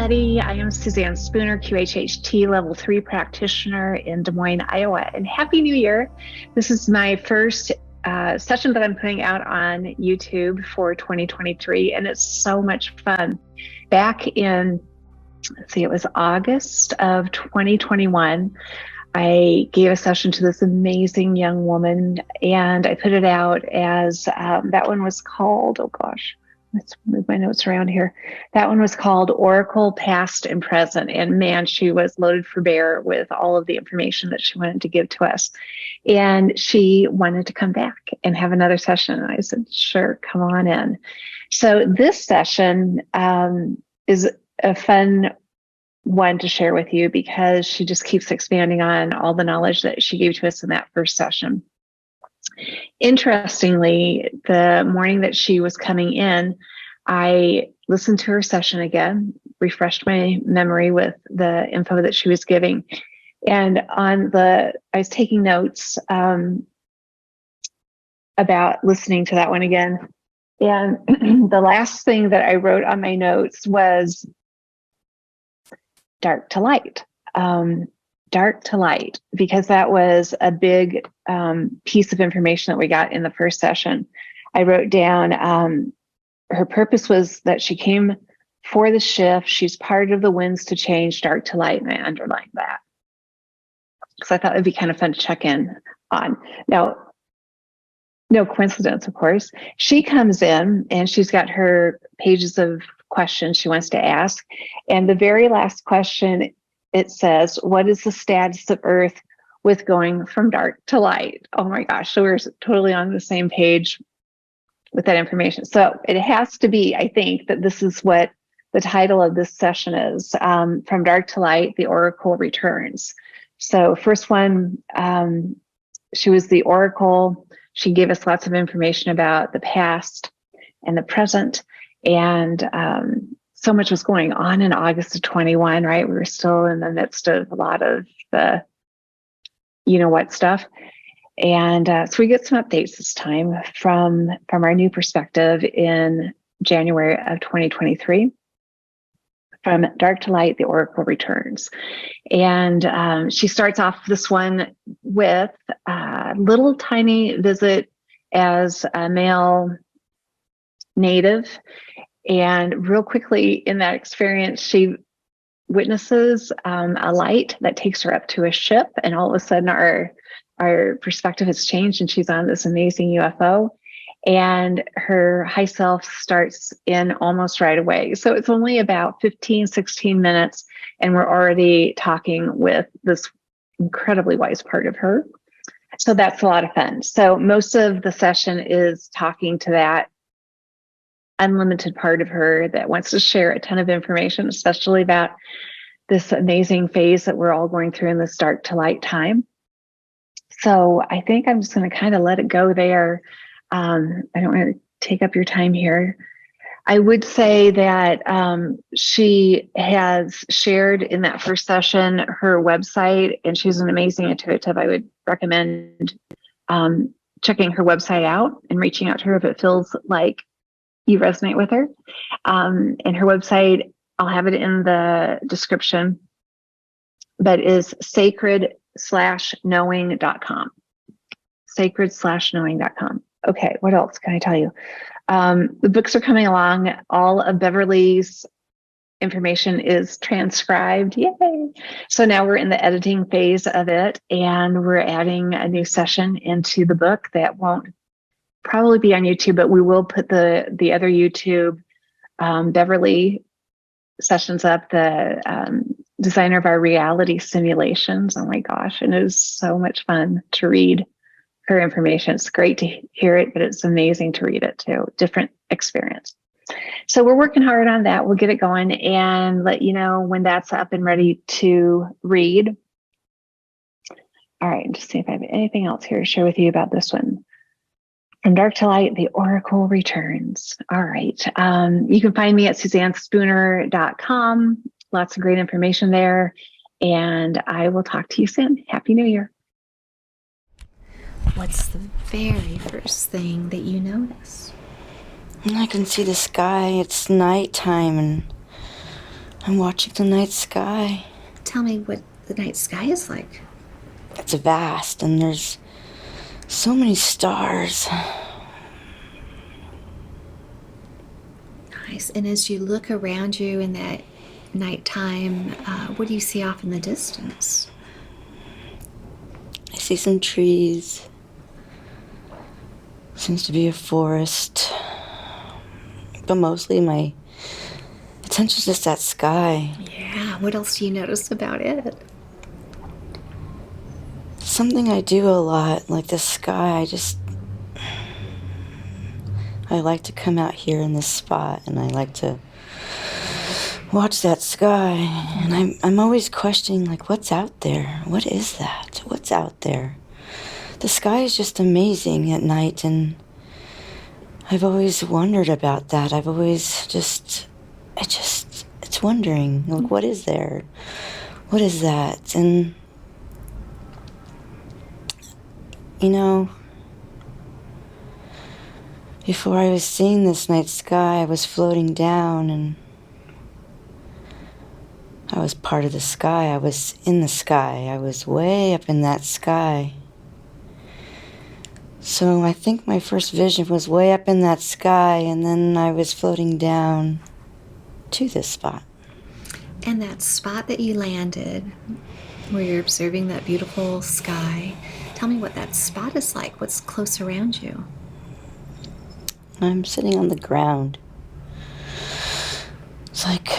everybody. I am Suzanne Spooner, QHHT Level 3 practitioner in Des Moines, Iowa. And Happy New Year. This is my first session that I'm putting out on YouTube for 2023, and it's so much fun. Back in, it was August of 2021, I gave a session to this amazing young woman, and I put it out as, that one was called, oh gosh, let's move my notes around here. That one was called Oracle Past and Present. And man, she was loaded for bear with all of the information that she wanted to give to us. And she wanted to come back and have another session. And I said, sure, come on in. So this session is a fun one to share with you because she just keeps expanding on all the knowledge that she gave to us in that first session. Interestingly, the morning that she was coming in, I listened to her session again, refreshed my memory with the info that she was giving. And I was taking notes about listening to that one again. And the last thing that I wrote on my notes was dark to light. Dark to light, because that was a big piece of information that we got in the first session. I wrote down her purpose was that she came for the shift. She's part of the winds to change, dark to light, and I underlined that. So I thought it'd be kind of fun to check in on. Now, no coincidence, of course. She comes in and she's got her pages of questions she wants to ask. And the very last question, it says, what is the status of Earth with going from dark to light? Oh my gosh, so we're totally on the same page with that information. So it has to be, I think, that this is what the title of this session is, From Dark to Light, the Oracle Returns. So first one, she was the Oracle. She gave us lots of information about the past and the present, and so much was going on in August of 21, right? We were still in the midst of a lot of the, you know what stuff. And so we get some updates this time from our new perspective in January of 2023. From Dark to Light, the Oracle Returns. And she starts off this one with a little tiny visit as a male native. And real quickly in that experience, she witnesses a light that takes her up to a ship. And all of a sudden our perspective has changed and she's on this amazing UFO. And her high self starts in almost right away. So it's only about 15, 16 minutes. And we're already talking with this incredibly wise part of her. So that's a lot of fun. So most of the session is talking to that unlimited part of her that wants to share a ton of information, especially about this amazing phase that we're all going through in this dark to light time. So I think I'm just going to kind of let it go there. I don't want to take up your time here. I would say that she has shared in that first session her website, and she's an amazing intuitive. I would recommend checking her website out and reaching out to her if it feels like you resonate with her. And her website, I'll have it in the description, but is sacred/knowing.com. Sacred/knowing.com. Okay, what else can I tell you? The books are coming along. All of Beverly's information is transcribed. Yay! So now we're in the editing phase of it, and we're adding a new session into the book that won't probably be on YouTube, but we will put the other YouTube Beverly sessions up, the designer of our reality simulations. Oh my gosh, and it is so much fun to read her information. It's great to hear it, but it's amazing to read it too. Different experience. So we're working hard on that. We'll get it going and let you know when that's up and ready to read. All right, just see if I have anything else here to share with you about this one. From Dark to Light, the Oracle Returns. All right. You can find me at SuzanneSpooner.com. Lots of great information there. And I will talk to you soon. Happy New Year. What's the very first thing that you notice? I can see the sky. It's nighttime, and I'm watching the night sky. Tell me what the night sky is like. It's vast, and there's so many stars. Nice. And as you look around you in that nighttime, what do you see off in the distance? I see some trees. Seems to be a forest. But mostly my attention's just that sky. Yeah. What else do you notice about it? Something I do a lot, like the sky, I like to come out here in this spot, and I like to watch that sky, and I'm always questioning, like, what's out there? What is that? What's out there? The sky is just amazing at night, and I've always wondered about that. I've always it's wondering, like, what is there? What is that? And, you know, before I was seeing this night sky, I was floating down, and I was part of the sky. I was in the sky. I was way up in that sky. So I think my first vision was way up in that sky, and then I was floating down to this spot. And that spot that you landed, where you're observing that beautiful sky, tell me what that spot is like. What's close around you? I'm sitting on the ground. It's like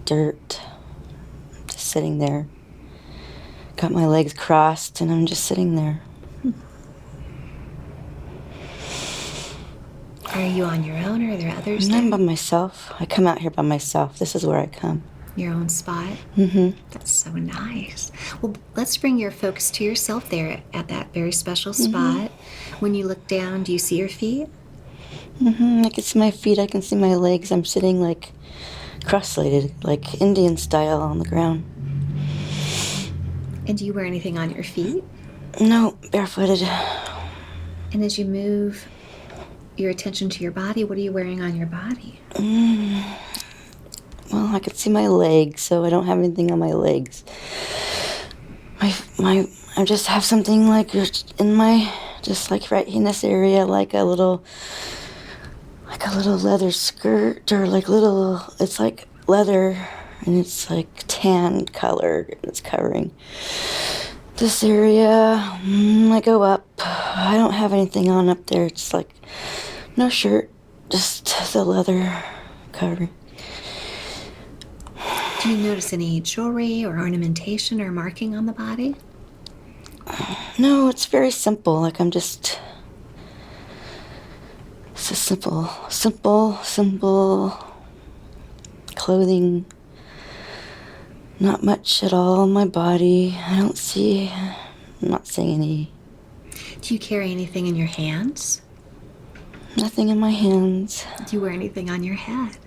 dirt. Just sitting there. Got my legs crossed, and I'm just sitting there. Are you on your own, or are there others And there? I'm by myself. I come out here by myself. This is where I come. Your own spot? Mm-hmm. That's so nice. Well, let's bring your focus to yourself there at that very special spot. When you look down, do you see your feet? Mm-hmm. I can see my feet. I can see my legs. I'm sitting like cross-legged, like Indian style on the ground. And do you wear anything on your feet? No, barefooted. And as you move your attention to your body, what are you wearing on your body? Well, I could see my legs, so I don't have anything on my legs. I just have something like in my, just like right in this area, like a little leather skirt, or it's like leather, and it's like tan colored, and it's covering this area. I go up. I don't have anything on up there. It's like no shirt, just the leather covering. Do you notice any jewelry or ornamentation or marking on the body? No, it's very simple. Like it's a simple clothing. Not much at all on my body. I'm not seeing any. Do you carry anything in your hands? Nothing in my hands. Do you wear anything on your head?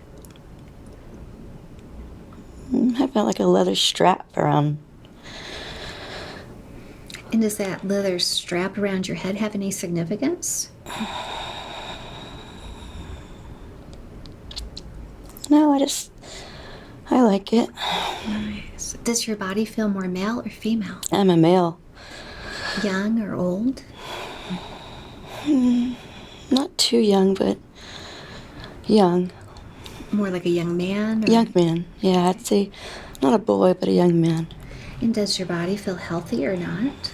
I've got like a leather strap around. And does that leather strap around your head have any significance? No, I like it. Nice. Does your body feel more male or female? I'm a male. Young or old? Not too young, but young. More like a young man? Or... Young man. Yeah, I'd say not a boy, but a young man. And does your body feel healthy or not?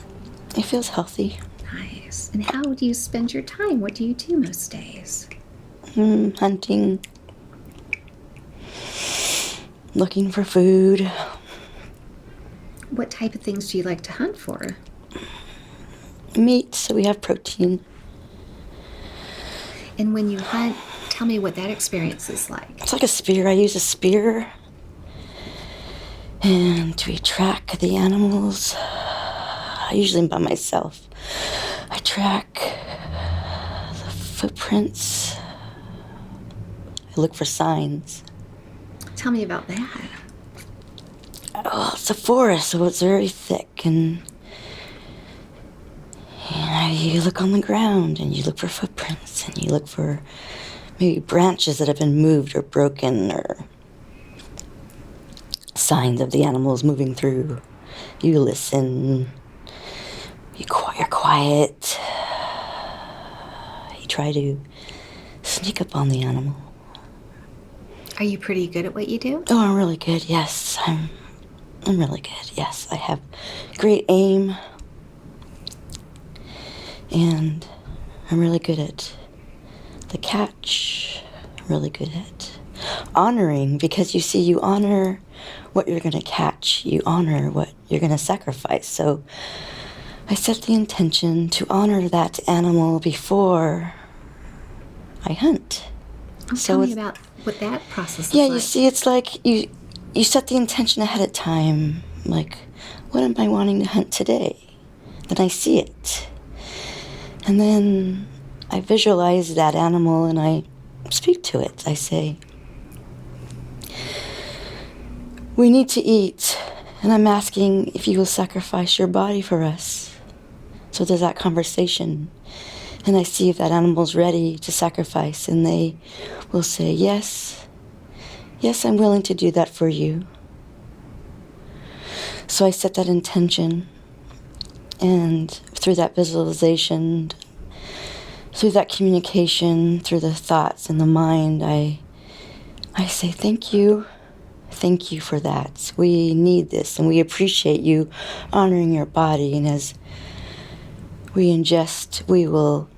It feels healthy. Nice. And how do you spend your time? What do you do most days? Hunting. Looking for food. What type of things do you like to hunt for? Meat, so we have protein. And when you hunt, tell me what that experience is like. It's like a spear. I use a spear. And we track the animals. I usually am by myself. I track the footprints. I look for signs. Tell me about that. Oh, it's a forest, so it's very thick, and you look on the ground, and you look for footprints, and you look for maybe branches that have been moved or broken, or signs of the animals moving through. You listen. You're quiet. You try to sneak up on the animal. Are you pretty good at what you do? Oh, I'm really good. Yes, I'm really good. Yes, I have great aim. And I'm really good at the catch. Really good at honoring, because you see, you honor what you're going to catch. You honor what you're going to sacrifice. So I set the intention to honor that animal before I hunt. Tell me about what that process is yeah, like. you see, it's like you set the intention ahead of time. Like, what am I wanting to hunt today? Then I see it. And then I visualize that animal and I speak to it. I say, we need to eat, and I'm asking if you will sacrifice your body for us. So there's that conversation. And I see if that animal's ready to sacrifice, and they will say, yes, I'm willing to do that for you. So I set that intention, and through that visualization, through that communication, through the thoughts and the mind, I say, thank you for that. We need this, and we appreciate you honoring your body, and as we ingest, we will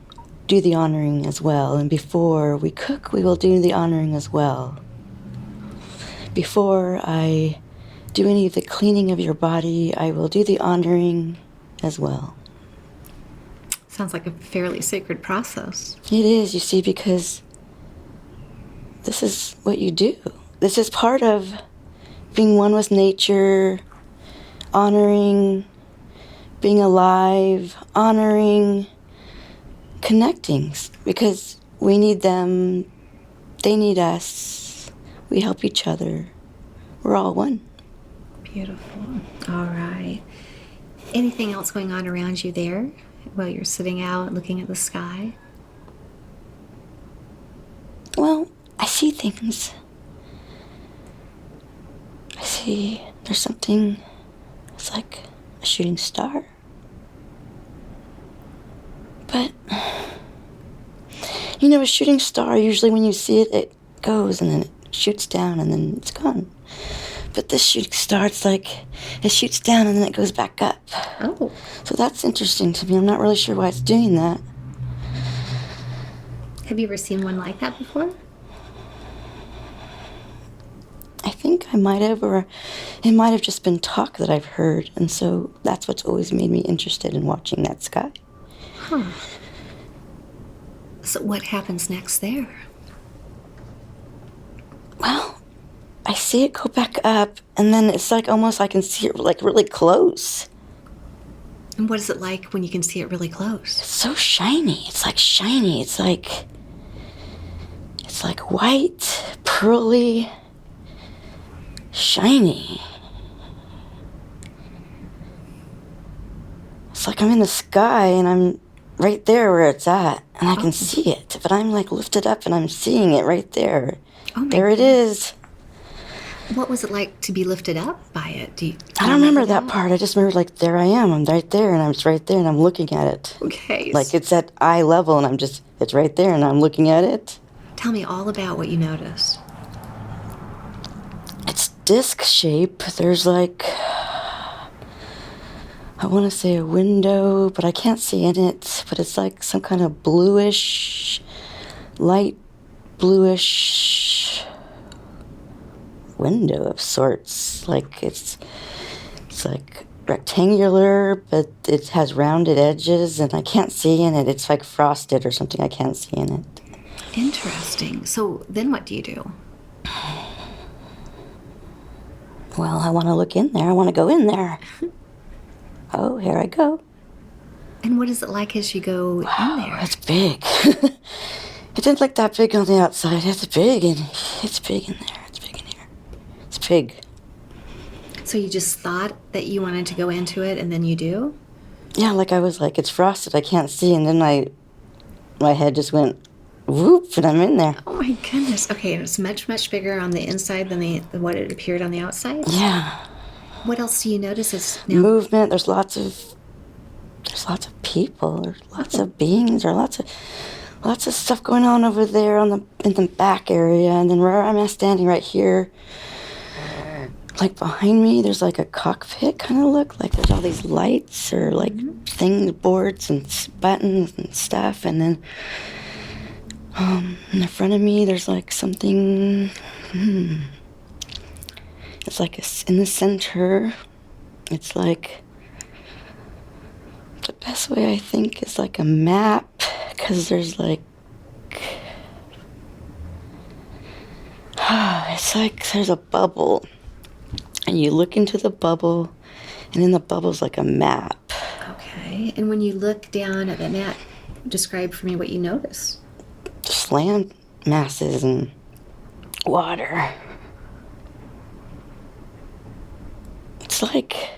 do the honoring as well. And before we cook, we will do the honoring as well. Before I do any of the cleaning of your body, I will do the honoring as well. Sounds like a fairly sacred process. It is, you see, because this is what you do. This is part of being one with nature, honoring, being alive, honoring, connecting, because we need them, they need us, we help each other, we're all one. Beautiful. All right. Anything else going on around you there while you're sitting out looking at the sky? Well, I see things. I see there's something, it's like a shooting star. But, you know, a shooting star, usually when you see it, it goes and then it shoots down and then it's gone. But this shooting star, it's like it shoots down and then it goes back up. Oh. So that's interesting to me. I'm not really sure why it's doing that. Have you ever seen one like that before? I think I might have, or it might have just been talk that I've heard. And so that's what's always made me interested in watching that sky. Huh. So what happens next there? Well, I see it go back up, and then it's like almost I can see it like really close. And what is it like when you can see it really close? It's so shiny. It's like shiny. It's like white, pearly, shiny. It's like I'm in the sky and I'm right there where it's at, and I can see it, but I'm like lifted up and I'm seeing it right there. Oh my there it is. What was it like to be lifted up by it? Do you I don't remember that part. I just remember like there I am. I'm right there, and I'm just right there, and I'm looking at it. Okay. Like it's at eye level, and it's right there, and I'm looking at it. Tell me all about what you noticed. It's disc shape. There's like, I want to say a window, but I can't see in it. But it's like some kind of bluish, light bluish window of sorts. Like it's like rectangular, but it has rounded edges, and I can't see in it. It's like frosted or something. I can't see in it. Interesting. So then what do you do? Well, I want to look in there. I want to go in there. Oh, here I go. And what is it like as you go in there? It's big. It didn't look that big on the outside. It's big, and it's big in there. It's big in here. It's big. So you just thought that you wanted to go into it, and then you do? Yeah, like I was like, it's frosted. I can't see, and then my head just went whoop, and I'm in there. Oh my goodness. Okay, and it's much, much bigger on the inside than what it appeared on the outside? Yeah. What else do you notice is now? Movement. There's lots of people. There's lots of beings. There's lots of stuff going on over there in the back area. And then where I'm standing right here, like behind me, there's like a cockpit kind of look. Like there's all these lights or like things, boards and buttons and stuff. And then in the front of me, there's like something. It's like in the center. It's like the best way I think is like a map, because there's like it's like there's a bubble. And you look into the bubble, and in the bubble's like a map. Okay. And when you look down at that map, describe for me what you notice. Just land masses and water. It's like,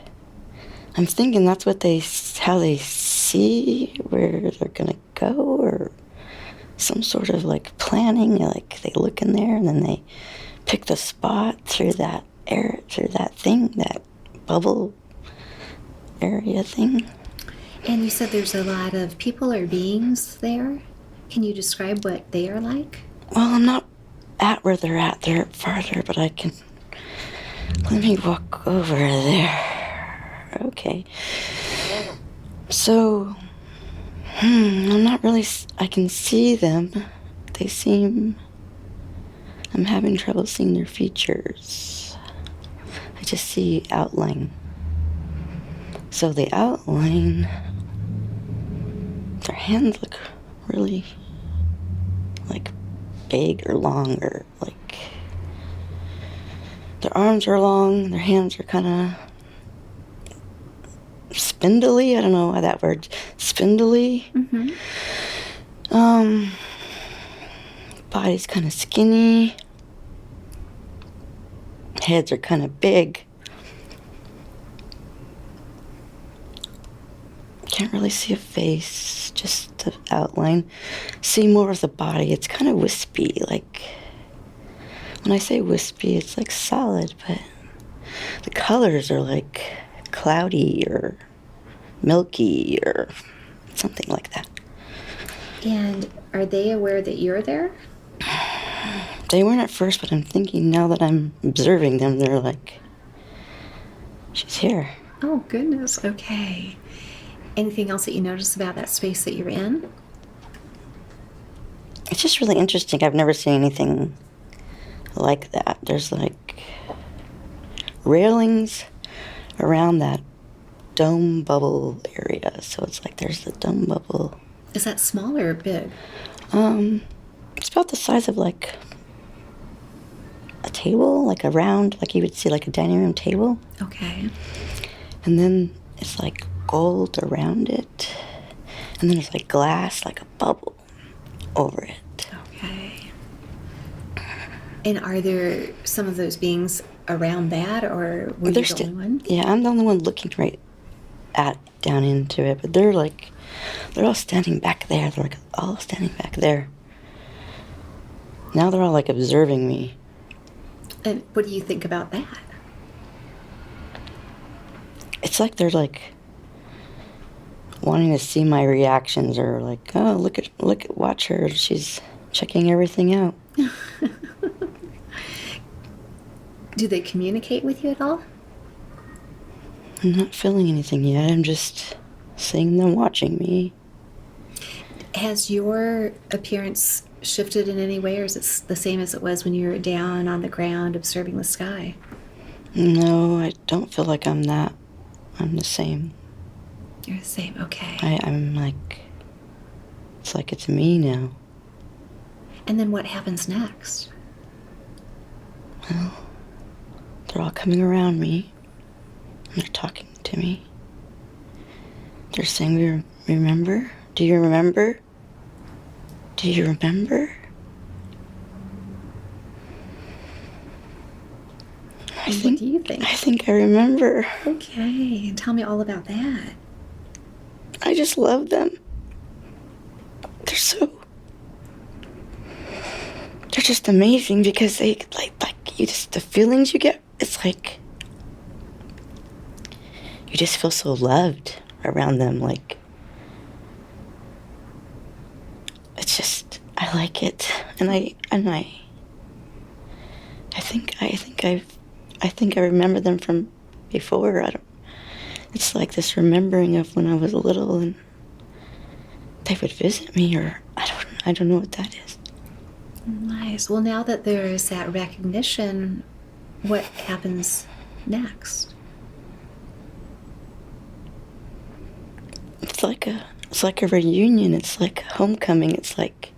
I'm thinking that's how they see where they're gonna go, or some sort of like planning. Like they look in there and then they pick the spot through that that bubble area thing. And you said there's a lot of people or beings there. Can you describe what they are like? Well, I'm not at where they're at. They're farther, but I can... Let me walk over there. Okay. So, I'm not really... I can see them. They seem... I'm having trouble seeing their features. I just see outline. So the outline... Their hands look really... like big or long, or like their arms are long, their hands are kind of spindly. I don't know why that word, spindly. Body's kind of skinny, heads are kind of big. Can't really see a face, just the outline. See more of the body. It's kind of wispy. Like, when I say wispy, it's like solid, but the colors are like cloudy or milky or something like that. And are they aware that you're there? They weren't at first, but I'm thinking now that I'm observing them, they're like, she's here. Oh, goodness. Okay. Anything else that you notice about that space that you're in? It's just really interesting. I've never seen anything like that. There's like railings around that dome bubble area. So it's like there's the dome bubble. Is that small or big? It's about the size of like a table, like a round, like you would see like a dining room table. Okay. And then it's like gold around it, and then there's like glass, like a bubble over it. Okay. And are there some of those beings around that, or were you the only one? Yeah, I'm the only one looking right down into it, but they're all standing back there. They're like all standing back there. Now they're all like observing me. And what do you think about that? It's like they're like wanting to see my reactions, or like, oh, watch her, she's checking everything out. Do they communicate with you at all? I'm not feeling anything yet. I'm just seeing them watching me. Has your appearance shifted in any way, or is it the same as it was when you were down on the ground observing the sky? No, I don't feel like I'm that. I'm the same. You're the same, okay. I'm like, it's like it's me now. And then what happens next? Well, they're all coming around me, and they're talking to me. They're saying, remember? Do you remember? Do you remember? What do you think? I think I remember. Okay, tell me all about that. I just love them. They're they're just amazing because they like you just, the feelings you get, it's like you just feel so loved around them. Like, it's just, I like it, and I think I remember them from before. It's like this remembering of when I was little and they would visit me, or I don't know what that is. Nice. Well, now that there is that recognition, what happens next? It's like a reunion. It's like a homecoming. It's like,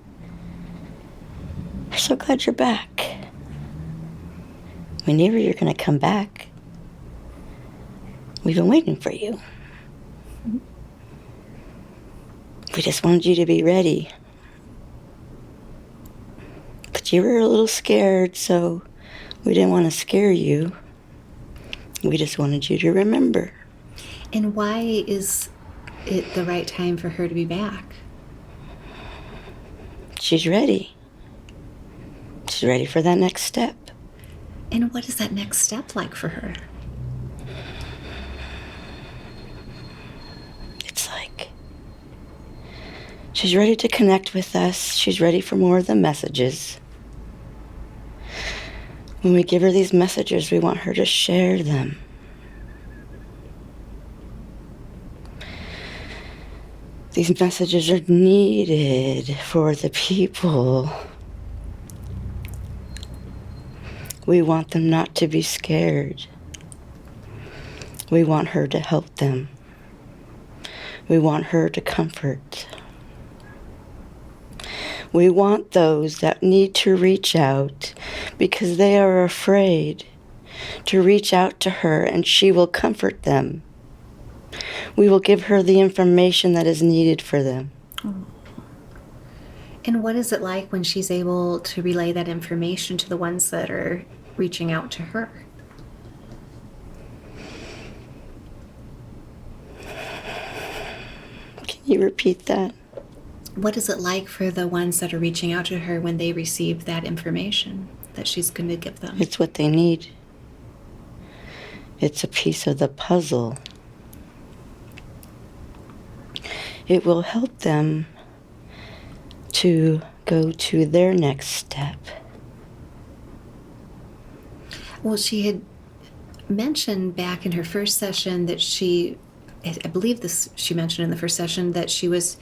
we're so glad you're back. We knew you were going to come back. We've been waiting for you. We just wanted you to be ready. But you were a little scared, so we didn't want to scare you. We just wanted you to remember. And why is it the right time for her to be back? She's ready. She's ready for that next step. And what is that next step like for her? It's like she's ready to connect with us. She's ready for more of the messages. When we give her these messages, we want her to share them. These messages are needed for the people. We want them not to be scared. We want her to help them. We want her to comfort. We want those that need to reach out because they are afraid to reach out to her, and she will comfort them. We will give her the information that is needed for them. And what is it like when she's able to relay that information to the ones that are reaching out to her? Can you repeat that? What is it like for the ones that are reaching out to her when they receive that information that she's going to give them? It's what they need. It's a piece of the puzzle. It will help them to go to their next step. Well, she had mentioned back in her first session that she mentioned in the first session that she was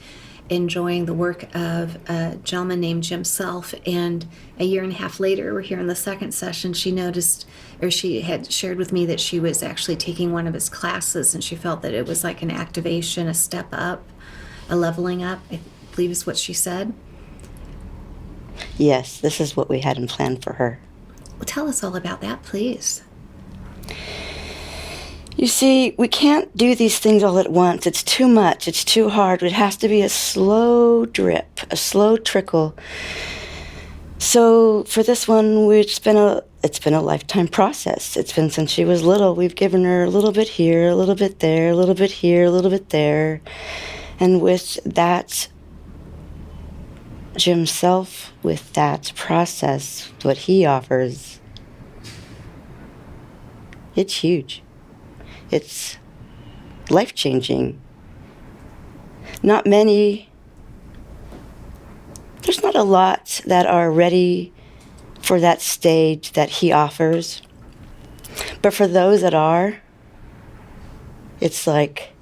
enjoying the work of a gentleman named Jim Self, and a year and a half later, we're here in the second session, she noticed, or she had shared with me, that she was actually taking one of his classes, and she felt that it was like an activation, a step up, a leveling up, I believe is what she said. Yes, this is what we had in plan for her. Well, tell us all about that, please. You see, we can't do these things all at once. It's too much. It's too hard. It has to be a slow drip, a slow trickle. So for this one, it's been a lifetime process. It's been since she was little. We've given her a little bit here, a little bit there, a little bit here, a little bit there. And with that, Jim Self, with that process, what he offers, it's huge. It's life-changing. Not many, there's not a lot that are ready for that stage that he offers. But for those that are, it's like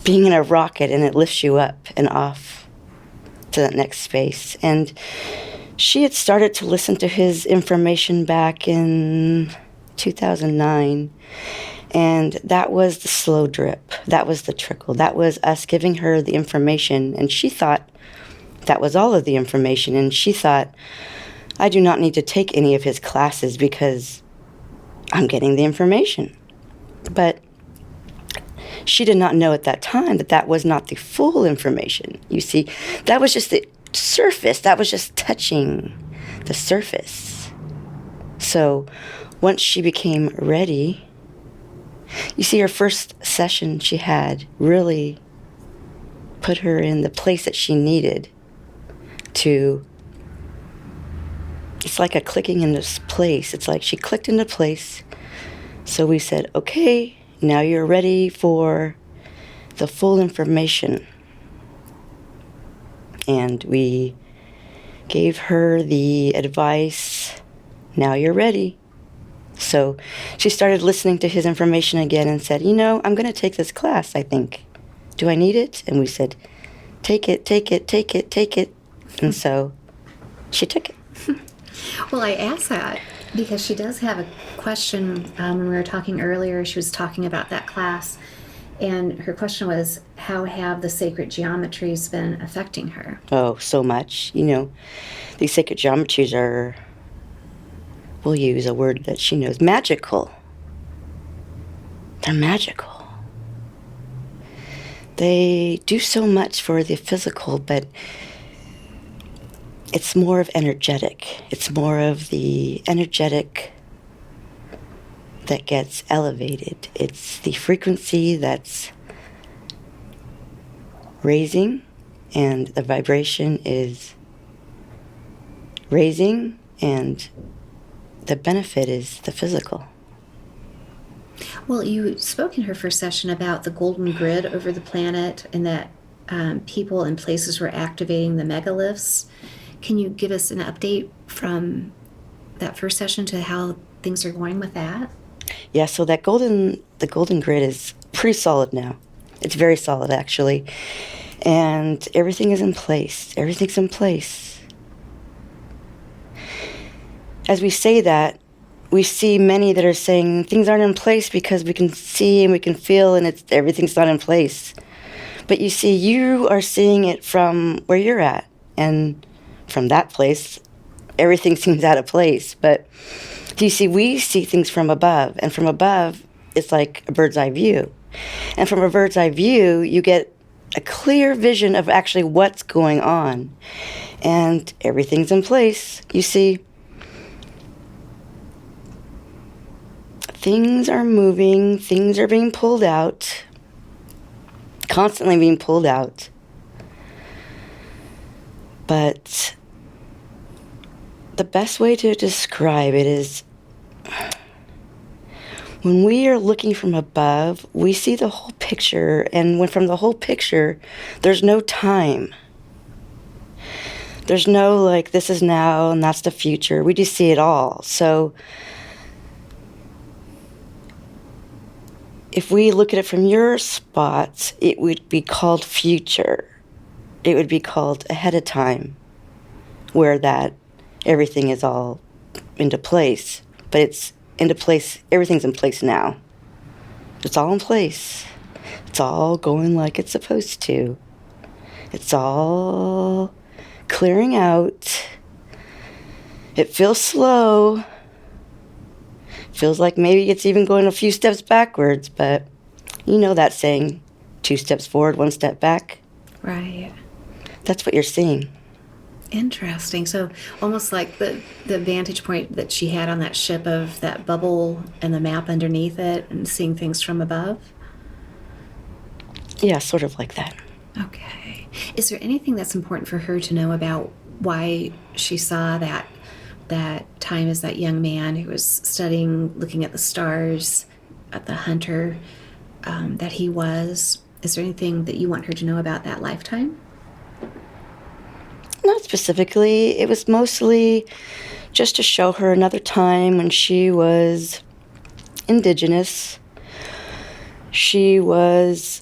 being in a rocket, and it lifts you up and off to that next space. And she had started to listen to his information back in 2009, and that was the slow drip. That was the trickle. That was us giving her the information, and she thought that was all of the information, and she thought, I do not need to take any of his classes because I'm getting the information. But she did not know at that time that that was not the full information. You see, that was just the surface. That was just touching the surface. So once she became ready, you see, her first session she had really put her in the place that she needed. it's like a clicking into place. It's like she clicked into place. So we said, okay, now you're ready for the full information. And we gave her the advice, now you're ready. So she started listening to his information again and said, I'm going to take this class, I think. Do I need it? And we said, take it, take it, take it, take it. And so she took it. Well, I asked that because she does have a question. When we were talking earlier, she was talking about that class. And her question was, how have the sacred geometries been affecting her? Oh, so much. These sacred geometries are, we'll use a word that she knows, magical. They're magical. They do so much for the physical, but it's more of energetic. It's more of the energetic that gets elevated. It's the frequency that's raising, and the vibration is raising, and the benefit is the physical. Well, you spoke in her first session about the golden grid over the planet and that people and places were activating the megaliths. Can you give us an update from that first session to how things are going with that? Yeah, so the golden grid is pretty solid now. It's very solid, actually. And everything is in place. Everything's in place. As we say that, we see many that are saying things aren't in place because we can see and we can feel and everything's not in place. But you see, you are seeing it from where you're at. And from that place, everything seems out of place. But you see, we see things from above. And from above, it's like a bird's eye view. And from a bird's eye view, you get a clear vision of actually what's going on. And everything's in place. You see, things are moving, things are being pulled out, constantly being pulled out. But the best way to describe it is when we are looking from above, we see the whole picture, and when from the whole picture, there's no time. There's no like, this is now and that's the future. We just see it all. So if we look at it from your spot, it would be called future. It would be called ahead of time, where that everything is all into place. But it's into place, everything's in place now. It's all in place. It's all going like it's supposed to. It's all clearing out. It feels slow. Feels like maybe it's even going a few steps backwards, but you know that saying, 2 steps forward, 1 step back. Right. That's what you're seeing. Interesting. So almost like the vantage point that she had on that ship of that bubble and the map underneath it and seeing things from above? Yeah, sort of like that. Okay. Is there anything that's important for her to know about why she saw that time as that young man who was studying, looking at the stars, at the hunter that he was? Is there anything that you want her to know about that lifetime? Not specifically. It was mostly just to show her another time when she was indigenous. She was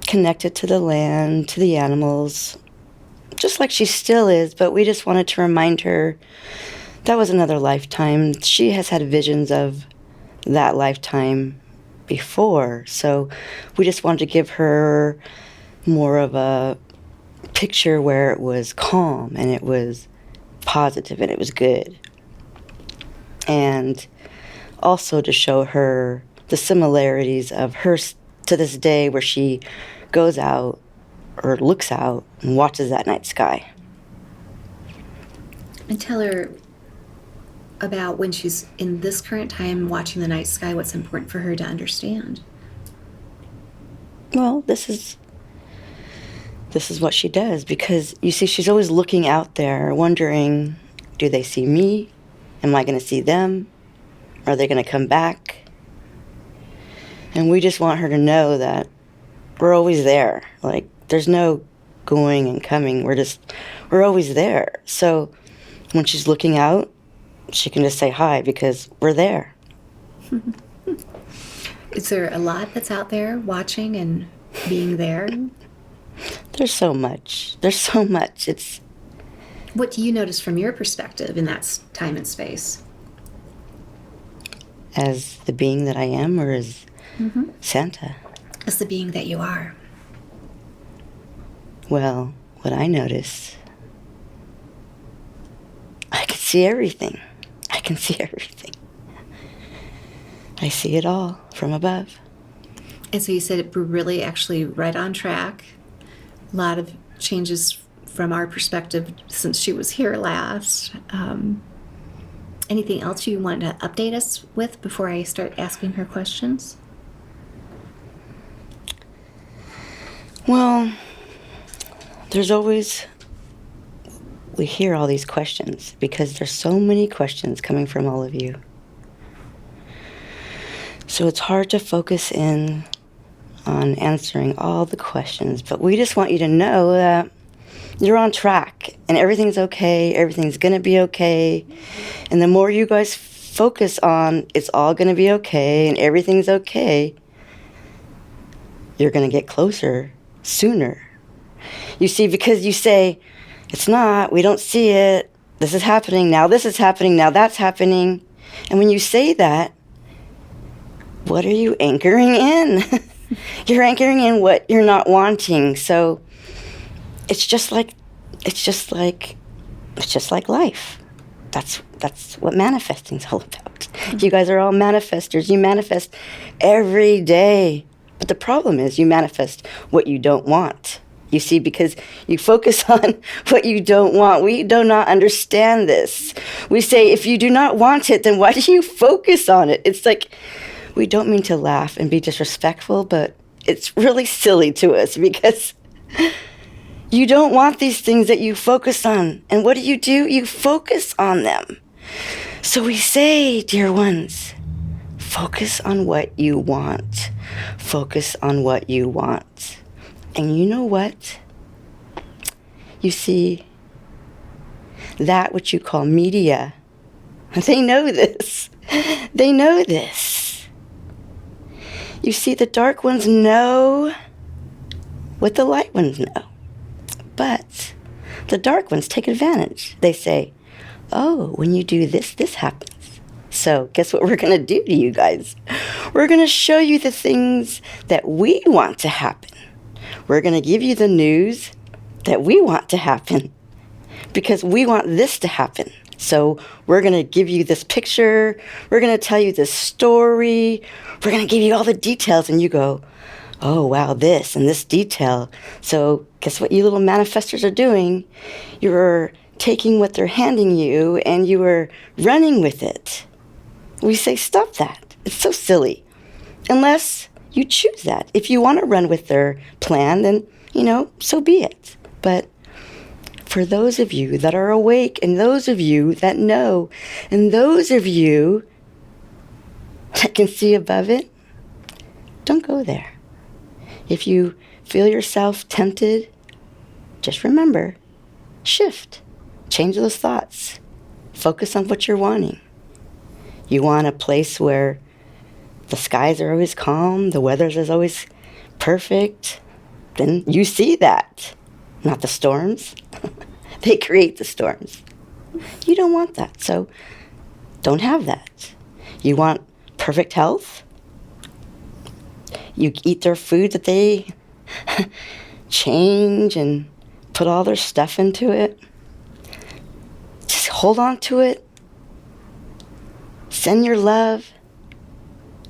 connected to the land, to the animals, just like she still is, but we just wanted to remind her that was another lifetime. She has had visions of that lifetime before, so we just wanted to give her more of a picture where it was calm and it was positive and it was good. And also to show her the similarities of her to this day, where she goes out or looks out and watches that night sky. And tell her about when she's in this current time watching the night sky, what's important for her to understand. Well, this this is what she does. Because, you see, she's always looking out there, wondering, do they see me? Am I going to see them? Are they going to come back? And we just want her to know that we're always there. Like, there's no going and coming. We're always there. So when she's looking out, she can just say hi because we're there. Is there a lot that's out there watching and being there? There's so much. It's... What do you notice from your perspective in that time and space? As the being that I am, or as Santa? As the being that you are. Well, what I notice, I can see everything. I see it all from above. And so you said we're really actually right on track. A lot of changes from our perspective since she was here last. Anything else you want to update us with before I start asking her questions? Well, there's always... We hear all these questions because there's so many questions coming from all of you. So it's hard to focus in on answering all the questions, but we just want you to know that you're on track and everything's okay, everything's gonna be okay. And the more you guys focus on it's all gonna be okay and everything's okay, you're gonna get closer sooner. You see, because you say, it's not, we don't see it, this is happening, now this is happening, now that's happening. And when you say that, what are you anchoring in? You're anchoring in what you're not wanting. So it's just like life. That's what manifesting's all about. You guys are all manifestors. You manifest every day. But the problem is you manifest what you don't want. You see, because you focus on what you don't want. We do not understand this. We say, if you do not want it, then why do you focus on it? It's like, we don't mean to laugh and be disrespectful, but it's really silly to us because you don't want these things that you focus on. And what do? You focus on them. So we say, dear ones, focus on what you want. Focus on what you want. And you know what? You see, that which you call media, they know this. They know this. You see, the dark ones know what the light ones know. But the dark ones take advantage. They say, oh, when you do this, this happens. So guess what we're going to do to you guys? We're going to show you the things that we want to happen. We're going to give you the news that we want to happen because we want this to happen. So we're going to give you this picture. We're going to tell you this story. We're going to give you all the details. And you go, oh, wow, this and this detail. So guess what you little manifestors are doing? You're taking what they're handing you and you are running with it. We say, stop that. It's so silly. Unless you choose that. If you want to run with their plan, then, so be it. But for those of you that are awake, and those of you that know, and those of you that can see above it, don't go there. If you feel yourself tempted, just remember, shift, change those thoughts, focus on what you're wanting. You want a place where the skies are always calm, the weather is always perfect, then you see that, not the storms. They create the storms. You don't want that, so don't have that. You want perfect health? You eat their food that they change and put all their stuff into it. Just hold on to it. Send your love.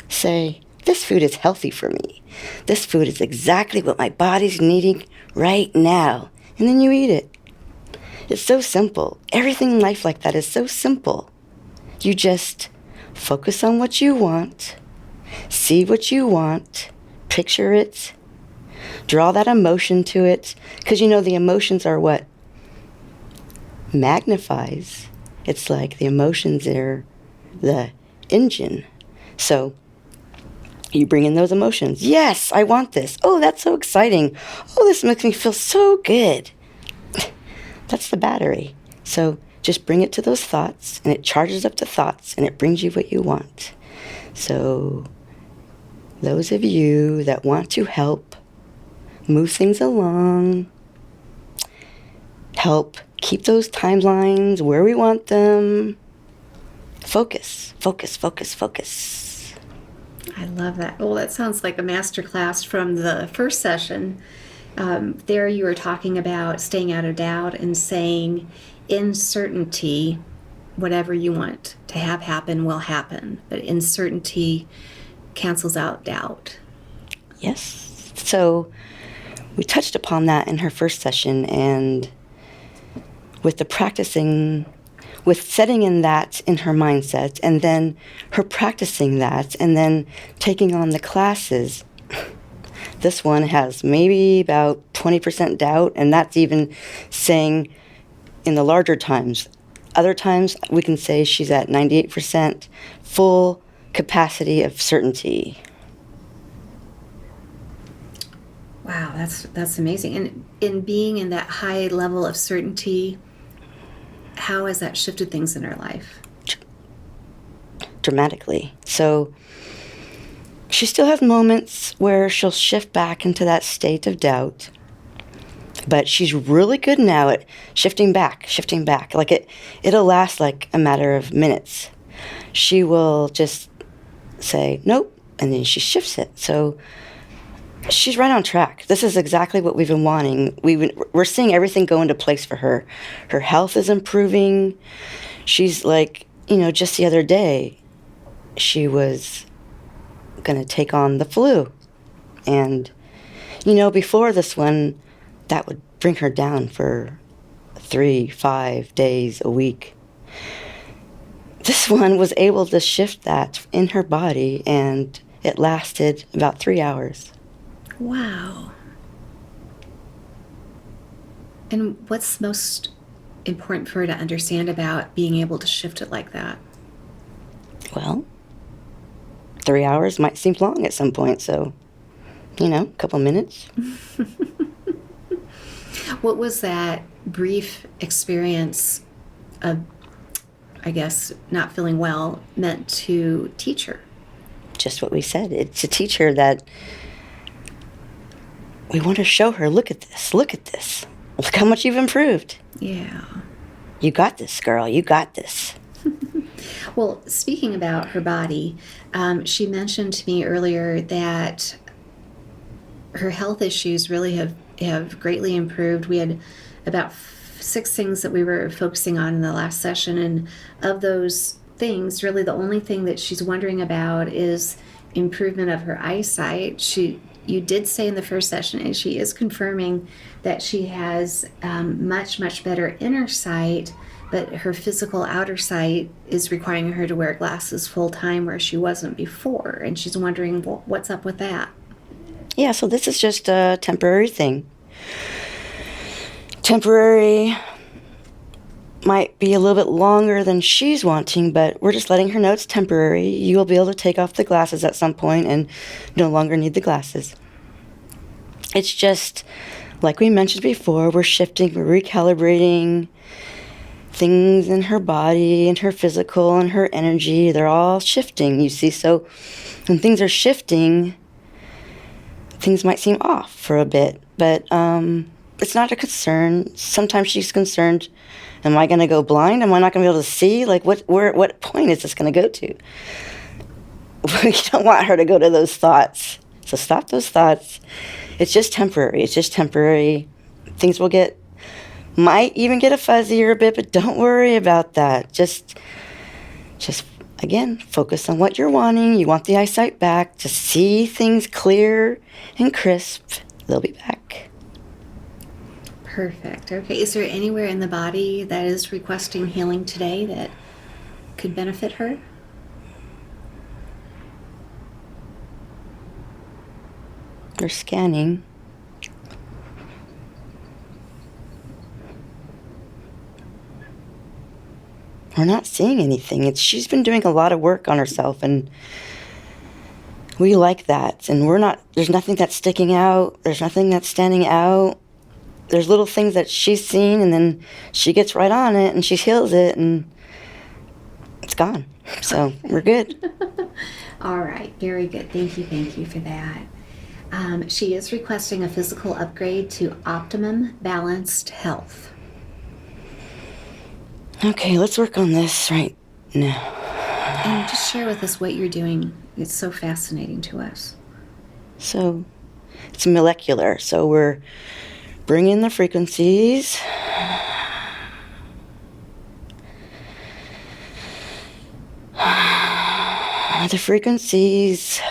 Say, this food is healthy for me. This food is exactly what my body's needing right now. And then you eat it. It's so simple. Everything in life like that is so simple. You just focus on what you want, see what you want, picture it, Draw that emotion to it, because the emotions are what magnifies. It's like the emotions are the engine. So you bring in those emotions. Yes, I want this. Oh, that's so exciting. Oh, this makes me feel so good. That's the battery. So just bring it to those thoughts, and it charges up the thoughts, and it brings you what you want. So those of you that want to help move things along, help keep those timelines where we want them, focus, focus, focus, focus. I love that. Well, that sounds like a masterclass from the first session. There you were talking about staying out of doubt and saying in certainty, whatever you want to have happen will happen. But uncertainty cancels out doubt. Yes. So we touched upon that in her first session, and with the practicing, with setting in that in her mindset, and then her practicing that, and then taking on the classes. This one has maybe about 20% doubt, and that's even saying in the larger times. Other times we can say she's at 98% full capacity of certainty. Wow, that's amazing. And in being in that high level of certainty, how has that shifted things in her life? Dramatically. So she still has moments where she'll shift back into that state of doubt, but she's really good now at shifting back. Like it'll last like a matter of minutes. She will just say, nope, and then she shifts it. So she's right on track. This is exactly what we've been wanting. We're seeing everything go into place for her. Her health is improving. She's like, just the other day, she was going to take on the flu. And, before this one, that would bring her down for 3-5 days a week. This one was able to shift that in her body, and it lasted about 3 hours. Wow. And what's most important for her to understand about being able to shift it like that? Well, 3 hours might seem long at some point, so, a couple minutes. What was that brief experience of, I guess, not feeling well meant to teach her? Just what we said. It's to teach her that we want to show her, look at this. Look how much you've improved. Yeah. You got this, girl. You got this. Well, speaking about her body, she mentioned to me earlier that her health issues really have greatly improved. We had about 6 things that we were focusing on in the last session, and of those things, really the only thing that she's wondering about is improvement of her eyesight. You did say in the first session, and she is confirming that she has much, much better inner sight, but her physical outer sight is requiring her to wear glasses full time where she wasn't before. And she's wondering, well, what's up with that? Yeah, so this is just a temporary thing. Temporary might be a little bit longer than she's wanting, but we're just letting her know it's temporary. You will be able to take off the glasses at some point and no longer need the glasses. It's just, like we mentioned before, we're shifting, we're recalibrating things in her body and her physical and her energy. They're all shifting, you see. So when things are shifting, things might seem off for a bit, but it's not a concern. Sometimes she's concerned, am I going to go blind? Am I not going to be able to see? Like, what point is this going to go to? We don't want her to go to those thoughts. So stop those thoughts. It's just temporary. Things might even get a fuzzier a bit, but don't worry about that. Just again, focus on what you're wanting. You want the eyesight back to see things clear and crisp. They'll be back. Perfect. Okay. Is there anywhere in the body that is requesting healing today that could benefit her? They're scanning. we're not seeing anything. She's been doing a lot of work on herself, and we like that. And there's nothing that's sticking out. There's nothing that's standing out. There's little things that she's seen, and then she gets right on it, and she heals it, and it's gone. So we're good. All right, very good. Thank you for that. She is requesting a physical upgrade to optimum balanced health. Okay, let's work on this right now. And just share with us what you're doing. It's so fascinating to us. So it's molecular. So we're bringing the frequencies. The frequencies,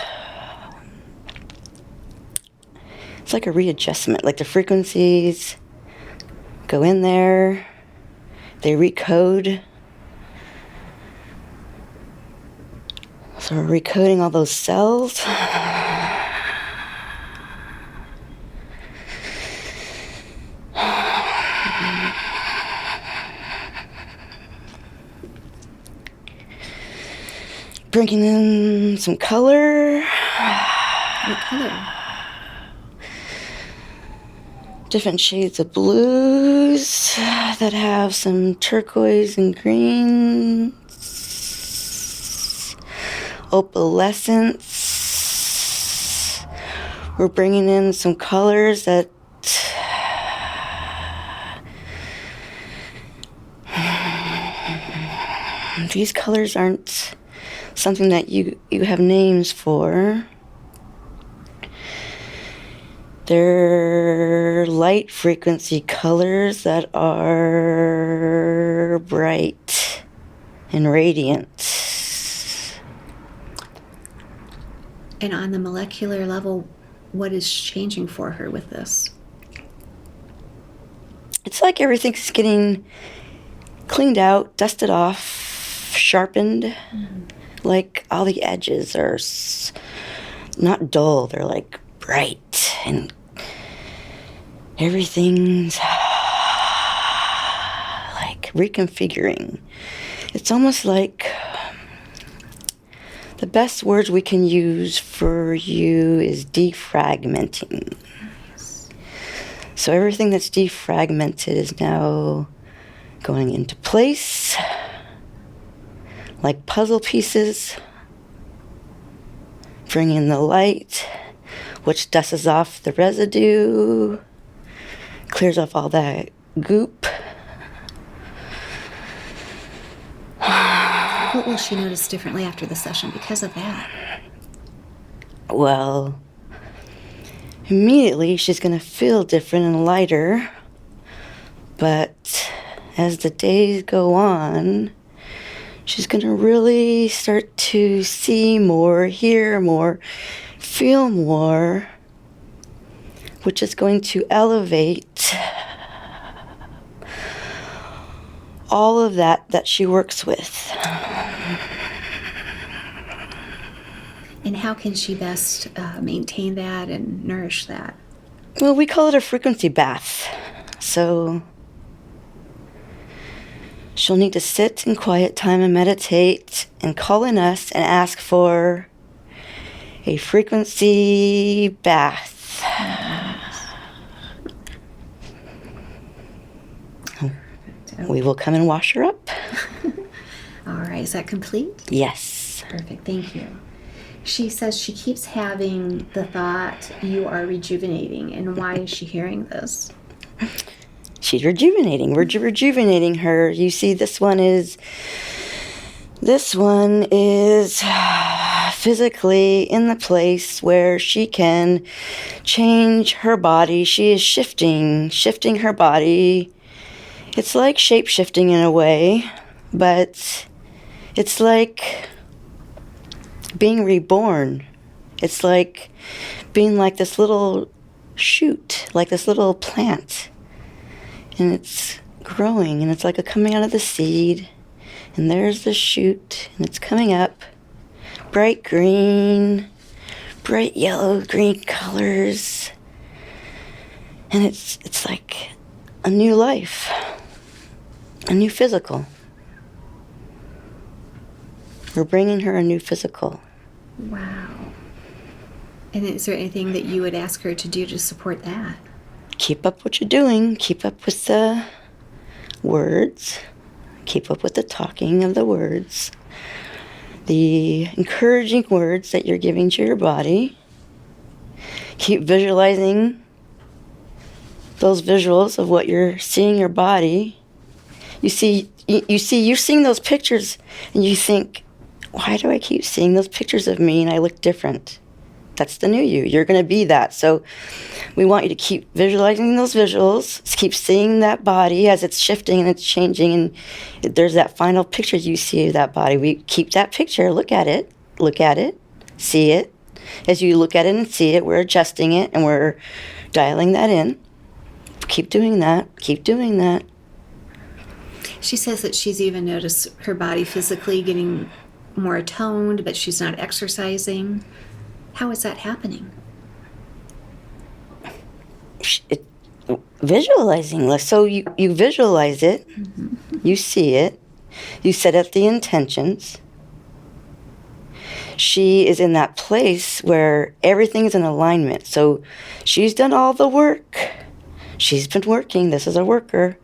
it's like a readjustment. Like the frequencies go in there, they recode. So we're recoding all those cells. Bringing in some color. What color? Different shades of blues that have some turquoise and greens. Opalescence. We're bringing in some colors that these colors aren't something that you have names for. They're light frequency colors that are bright and radiant. And on the molecular level, what is changing for her with this? It's like everything's getting cleaned out, dusted off, sharpened. Mm-hmm. Like all the edges are not dull, they're like bright, and everything's like reconfiguring. It's almost like the best words we can use for you is defragmenting. So everything that's defragmented is now going into place. Like puzzle pieces, bring in the light, which dusts off the residue, clears off all that goop. What will she notice differently after the session because of that? Well, immediately she's going to feel different and lighter, but as the days go on, she's going to really start to see more, hear more, feel more, which is going to elevate all of that she works with. And how can she best maintain that and nourish that? Well, we call it a frequency bath. So she'll need to sit in quiet time and meditate and call in us and ask for a frequency bath. We will come and wash her up. All right, is that complete? Yes. Perfect, thank you. She says she keeps having the thought, you are rejuvenating, and why is she hearing this? She's rejuvenating. We're rejuvenating her. You see, this one is physically in the place where she can change her body. She is shifting her body. It's like shape-shifting in a way, but it's like being reborn. It's like being like this little shoot, like this little plant. And it's growing, and it's like a coming out of the seed. And there's the shoot, and it's coming up. Bright green, bright yellow, green colors. And it's like a new life, a new physical. We're bringing her a new physical. Wow. And is there anything that you would ask her to do to support that? Keep up what you're doing. Keep up with the words. Keep up with the talking of the words. The encouraging words that you're giving to your body. Keep visualizing those visuals of what you're seeing your body. You're seeing those pictures and you think, why do I keep seeing those pictures of me and I look different? That's the new you. You're going to be that. So we want you to keep visualizing those visuals, keep seeing that body as it's shifting and it's changing, and there's that final picture you see of that body. We keep that picture, look at it, see it. As you look at it and see it, we're adjusting it and we're dialing that in. Keep doing that. Keep doing that. She says that she's even noticed her body physically getting more toned, but she's not exercising. How is that happening? Visualizing. So you visualize it, you see it, you set up the intentions. She is in that place where everything is in alignment. So she's done all the work. She's been working. This is a worker.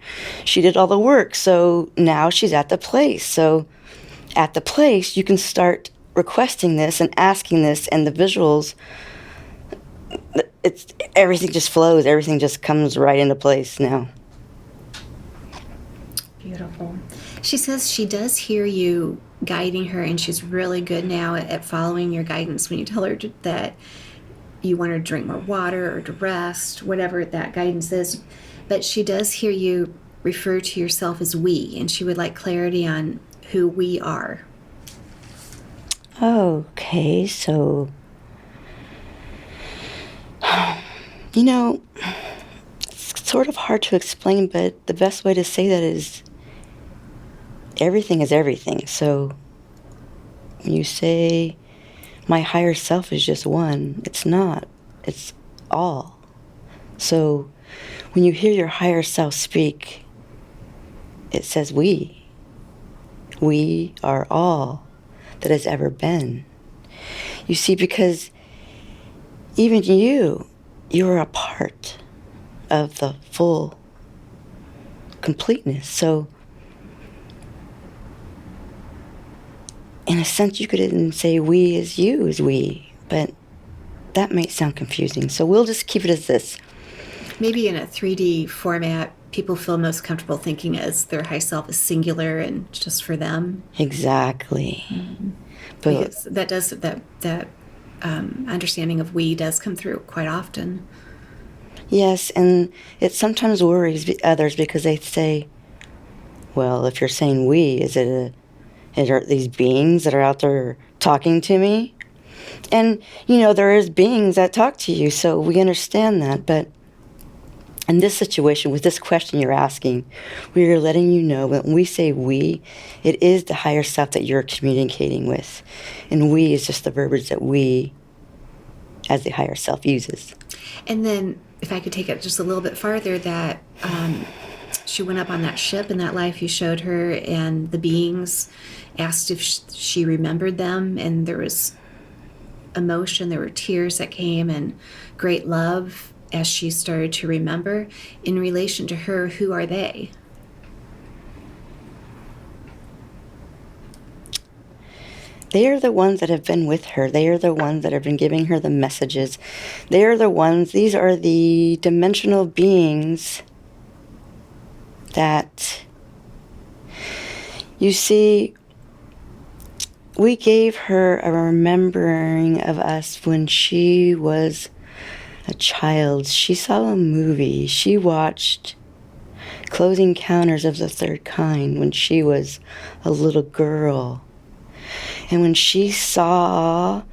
She did all the work. So now she's at the place. So at the place, you can start requesting this and asking this, and the visuals, everything just flows. Everything just comes right into place now. Beautiful. She says she does hear you guiding her, and she's really good now at following your guidance when you tell her that you want her to drink more water or to rest, whatever that guidance is. But she does hear you refer to yourself as we, and she would like clarity on who we are. Okay, so, it's sort of hard to explain, but the best way to say that is everything is everything. So when you say my higher self is just one, it's not. It's all. So when you hear your higher self speak, it says we. We are all that has ever been. You see, because even you are a part of the full completeness. So in a sense, you could even say we is you is we, but that might sound confusing. So we'll just keep it as this. Maybe in a 3D format, people feel most comfortable thinking as their high self is singular and just for them. Exactly. Mm-hmm. But because that understanding of we does come through quite often. Yes, and it sometimes worries others because they say, well, if you're saying we, are these beings that are out there talking to me? And, there is beings that talk to you, so we understand that. But in this situation, with this question you're asking, we are letting you know that when we say we, it is the higher self that you're communicating with. And we is just the verbiage that we, as the higher self, uses. And then, if I could take it just a little bit farther, that she went up on that ship in that life you showed her, and the beings asked if she remembered them, and there was emotion, there were tears that came, and great love as she started to remember. In relation to her, who are they? They are the ones that have been with her. They are the ones that have been giving her the messages. They are the ones, these are the dimensional beings that, you see, we gave her a remembering of us when she was a child. She saw a movie. She watched Close Encounters of the Third Kind when she was a little girl. And when she saw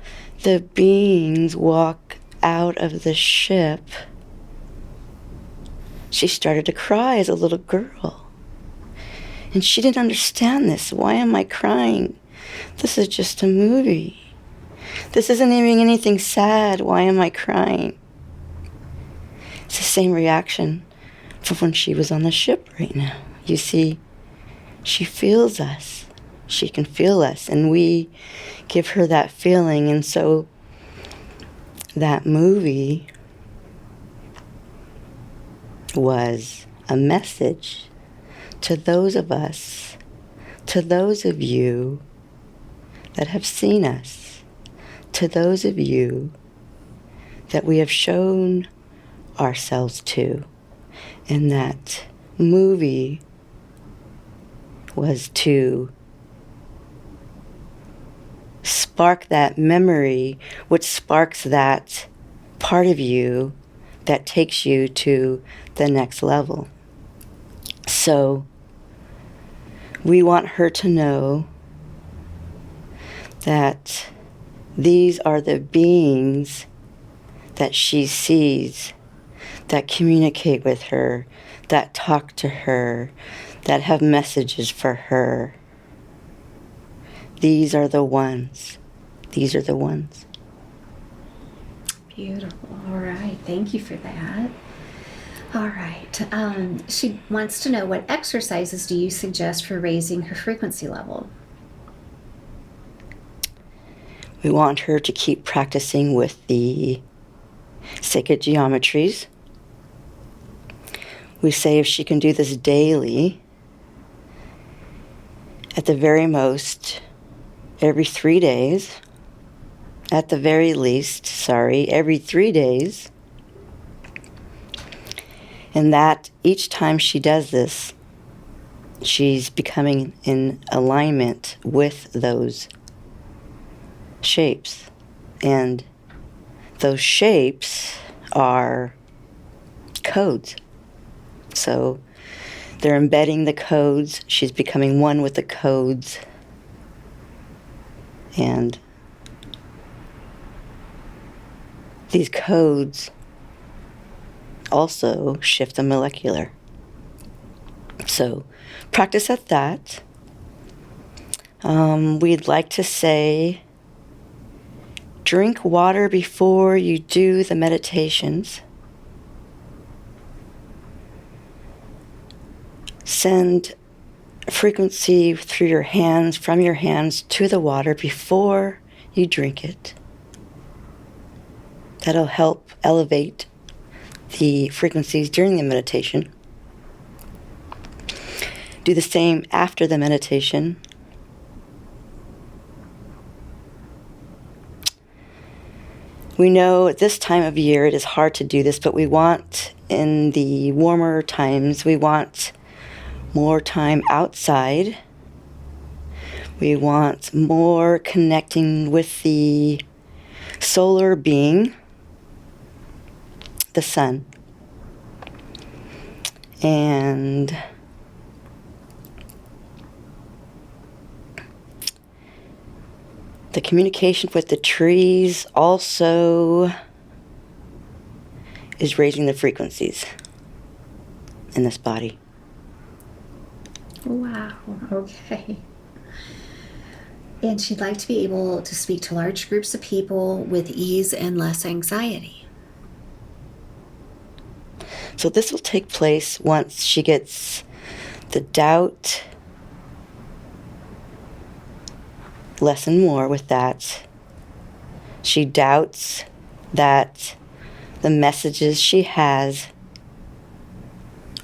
the beings walk out of the ship, she started to cry as a little girl. And she didn't understand this. Why am I crying? This is just a movie. This isn't even anything sad. Why am I crying? It's the same reaction from when she was on the ship right now. You see, she feels us. She can feel us, and we give her that feeling. And so that movie was a message to those of us, to those of you that have seen us, to those of you that we have shown ourselves to. And that movie was to spark that memory, which sparks that part of you that takes you to the next level. So we want her to know that these are the beings that she sees, that communicate with her, that talk to her, that have messages for her. These are the ones. These are the ones. Beautiful. All right. Thank you for that. All right. She wants to know, what exercises do you suggest for raising her frequency level? We want her to keep practicing with the sacred geometries. We say if she can do this daily, at the very most, every 3 days, at the very least, every 3 days, and that each time she does this, she's becoming in alignment with those shapes. And those shapes are codes. So they're embedding the codes. She's becoming one with the codes. And these codes also shift the molecular. So practice at that. We'd like to say, drink water before you do the meditations. Send frequency through your hands, from your hands to the water before you drink it. That'll help elevate the frequencies during the meditation. Do the same after the meditation. We know at this time of year it is hard to do this, but we want, in the warmer times, we want more time outside. We want more connecting with the solar being, the sun. And the communication with the trees also is raising the frequencies in this body. Wow. Okay. And she'd like to be able to speak to large groups of people with ease and less anxiety. So this will take place once she gets the doubt less and more with that. She doubts that the messages she has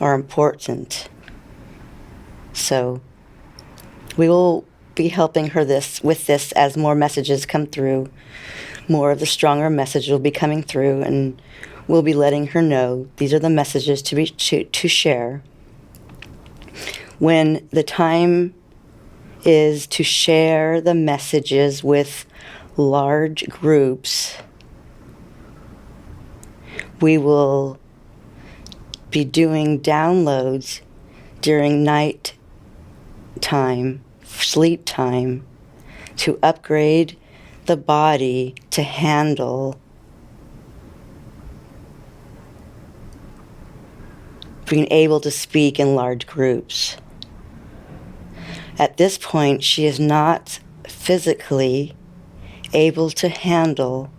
are important. So we will be helping her with this as more messages come through. More of the stronger message will be coming through, and we'll be letting her know these are the messages to share. When the time is to share the messages with large groups, we will be doing downloads during night time, sleep time, to upgrade the body to handle being able to speak in large groups. At this point, she is not physically able to handle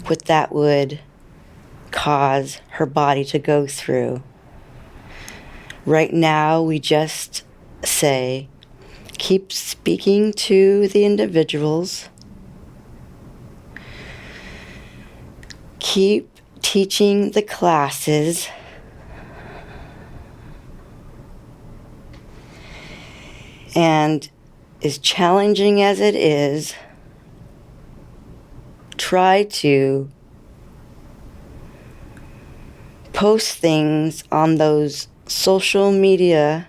what that would cause her body to go through. Right now, we just say, keep speaking to the individuals, keep teaching the classes, and as challenging as it is, try to post things on those social media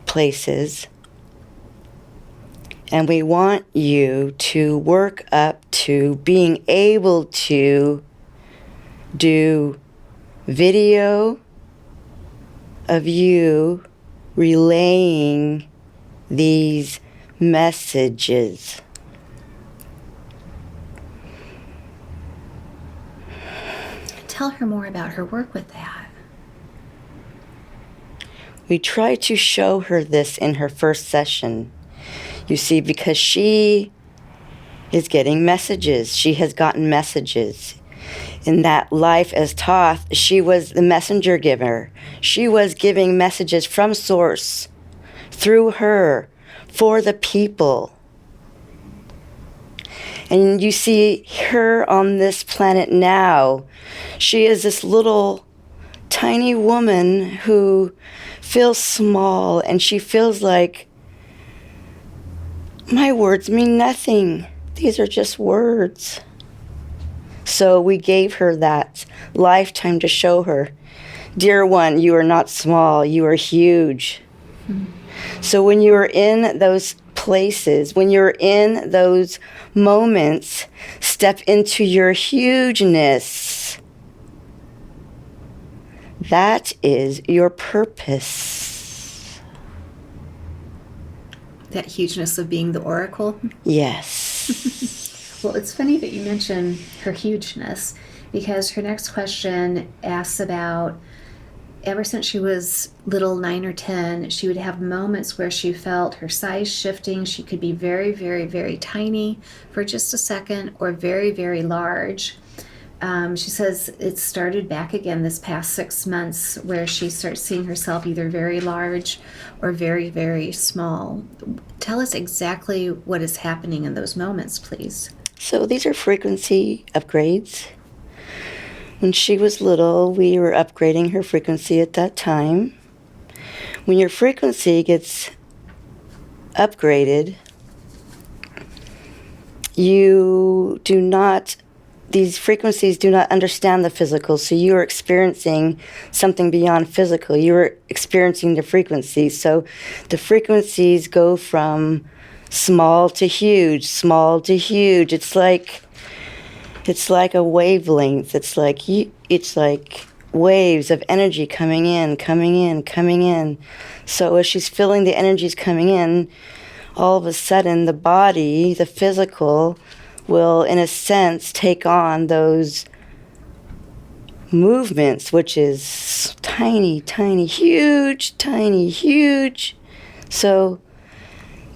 places, and we want you to work up to being able to do video of you relaying these messages. Tell her more about her work with that. We try to show her this in her first session. You see, because she is getting messages. She has gotten messages. In that life as Thoth, she was the messenger giver. She was giving messages from Source, through her, for the people. And you see her on this planet now. She is this little tiny woman who feels small, and she feels like, my words mean nothing. These are just words. So we gave her that lifetime to show her, dear one, you are not small, you are huge. Mm-hmm. So when you are in those places, when you're in those moments, step into your hugeness. That is your purpose. That hugeness of being the oracle? Yes. Well, it's funny that you mention her hugeness, because her next question asks about, ever since she was little, 9 or 10, she would have moments where she felt her size shifting. She could be very, very, very tiny for just a second, or very, very large. She says it started back again this past 6 months, where she starts seeing herself either very large or very, very small. Tell us exactly what is happening in those moments, please. So these are frequency upgrades. When she was little, we were upgrading her frequency at that time. When your frequency gets upgraded, these frequencies do not understand the physical, so you are experiencing something beyond physical. You are experiencing the frequencies. So the frequencies go from small to huge, small to huge. It's like a wavelength. It's like waves of energy coming in, coming in, coming in. So as she's feeling the energies coming in, all of a sudden the body, the physical, will, in a sense, take on those movements, which is tiny, tiny, huge, tiny, huge. So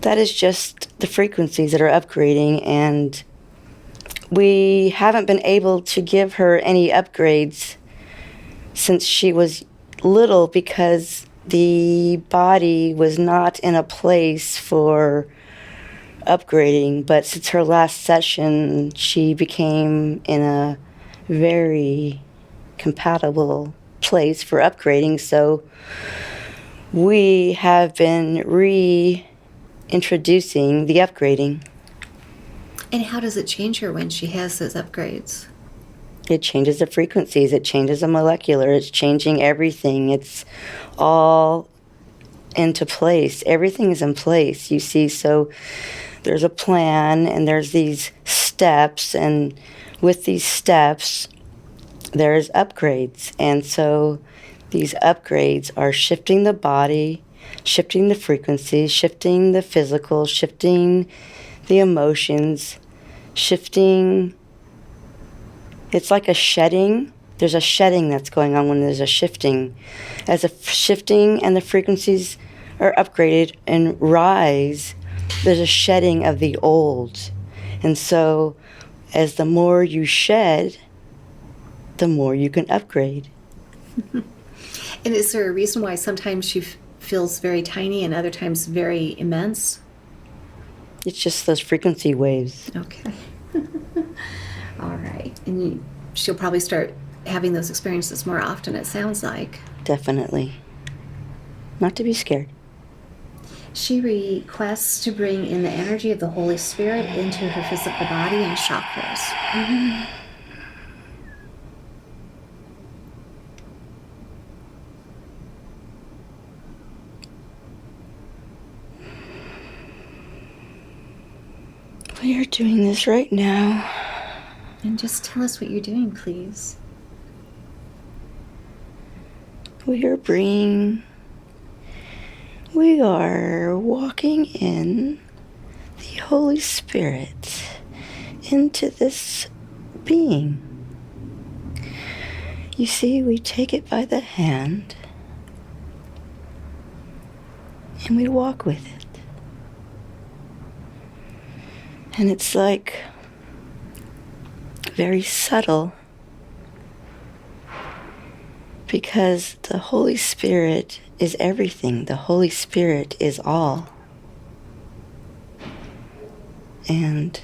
that is just the frequencies that are upgrading, and we haven't been able to give her any upgrades since she was little because the body was not in a place for upgrading. But since her last session, she became in a very compatible place for upgrading. So we have been reintroducing the upgrading. And how does it change her when she has those upgrades? It changes the frequencies. It changes the molecular. It's changing everything. It's all into place. Everything is in place, you see. So there's a plan, and there's these steps, and with these steps, there's upgrades. And so these upgrades are shifting the body, shifting the frequencies, shifting the physical, shifting the emotions, shifting. It's like a shedding. There's a shedding that's going on when there's a shifting. As a shifting and the frequencies are upgraded and rise, there's a shedding of the old. And so as the more you shed, the more you can upgrade. And is there a reason why sometimes she feels very tiny and other times very immense? It's just those frequency waves. Okay. All right. And she'll probably start having those experiences more often, it sounds like. Definitely. Not to be scared. She requests to bring in the energy of the Holy Spirit into her physical body and chakras. We are doing this right now. And just tell us what you're doing, please. We are walking in the Holy Spirit into this being. You see, we take it by the hand and we walk with it. And it's like very subtle because the Holy Spirit is everything. The Holy Spirit is all. And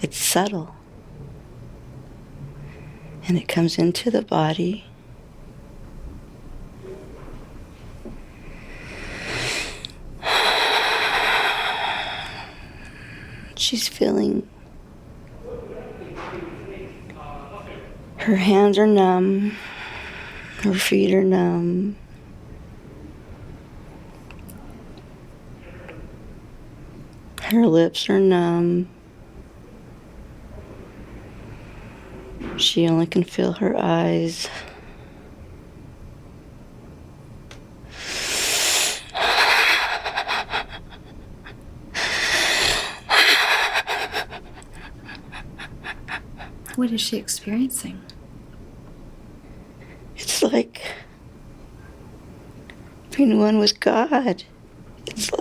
it's subtle. And it comes into the body. She's feeling her hands are numb, her feet are numb. Her lips are numb. She only can feel her eyes. What is she experiencing? It's like being one with God. It's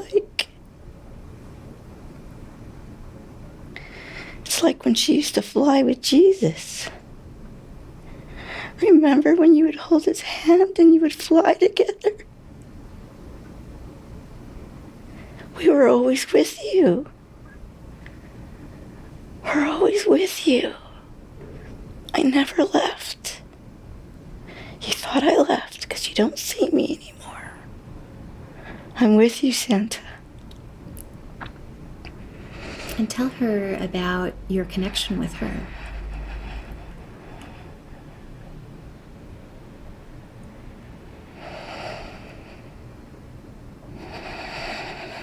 like when she used to fly with Jesus. Remember when you would hold his hand and you would fly together? We were always with you. We're always with you. I never left. You thought I left because you don't see me anymore. I'm with you, Santa. And tell her about your connection with her.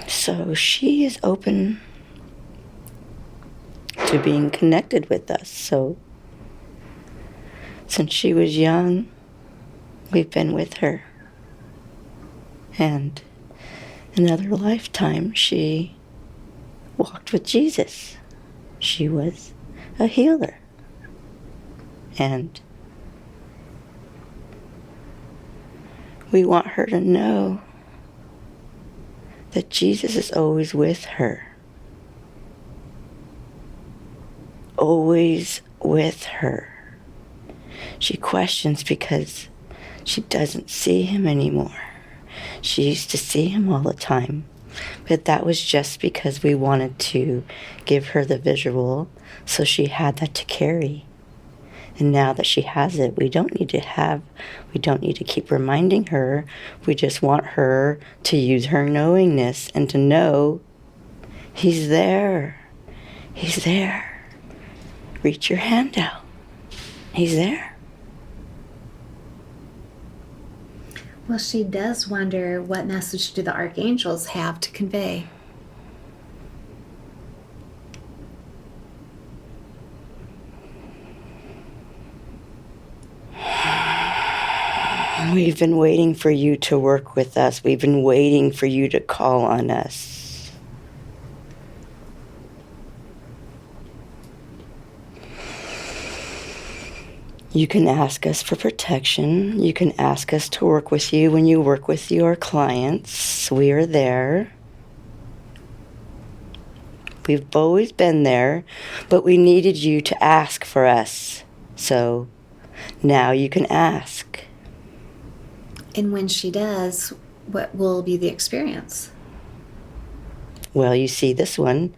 So she is open to being connected with us. So since she was young, we've been with her. And another lifetime, she walked with Jesus. She was a healer. And we want her to know that Jesus is always with her. Always with her. She questions because she doesn't see him anymore. She used to see him all the time. But that was just because we wanted to give her the visual so she had that to carry. And now that she has it, we don't need to keep reminding her. We just want her to use her knowingness and to know he's there. He's there. Reach your hand out. He's there. Well, she does wonder, what message do the archangels have to convey? We've been waiting for you to work with us. We've been waiting for you to call on us. You can ask us for protection. You can ask us to work with you when you work with your clients. We are there. We've always been there, but we needed you to ask for us. So now you can ask. And when she does, what will be the experience? Well, you see, this one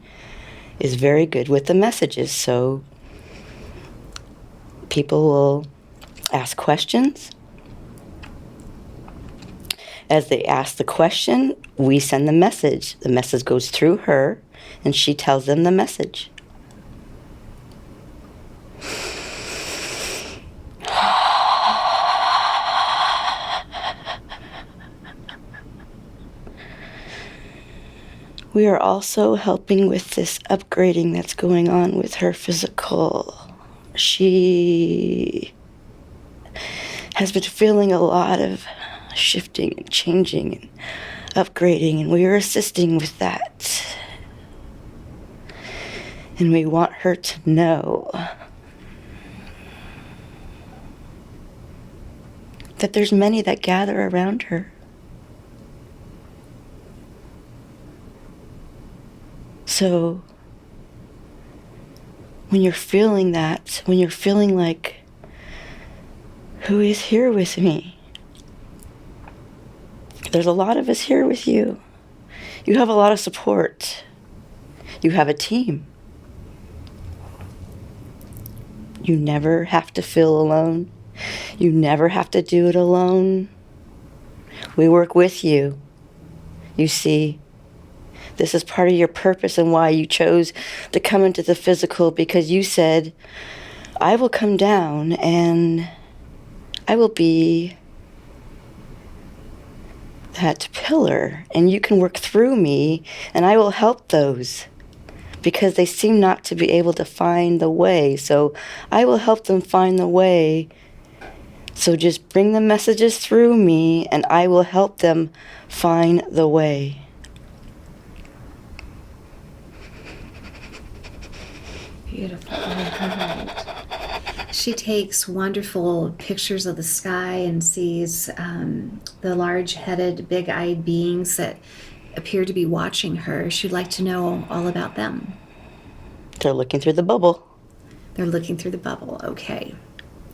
is very good with the messages. So people will ask questions. As they ask the question, we send the message. The message goes through her, and she tells them the message. We are also helping with this upgrading that's going on with her physical. She has been feeling a lot of shifting and changing and upgrading, and we are assisting with that. And we want her to know that there's many that gather around her. So when you're feeling that, when you're feeling like, who is here with me? There's a lot of us here with you. You have a lot of support. You have a team. You never have to feel alone. You never have to do it alone. We work with you. You see, this is part of your purpose and why you chose to come into the physical, because you said, I will come down and I will be that pillar, and you can work through me, and I will help those because they seem not to be able to find the way. So I will help them find the way. So just bring the messages through me, and I will help them find the way. Beautiful. All right. She takes wonderful pictures of the sky and sees the large-headed, big-eyed beings that appear to be watching her. She'd like to know all about them. They're looking through the bubble. They're looking through the bubble. Okay.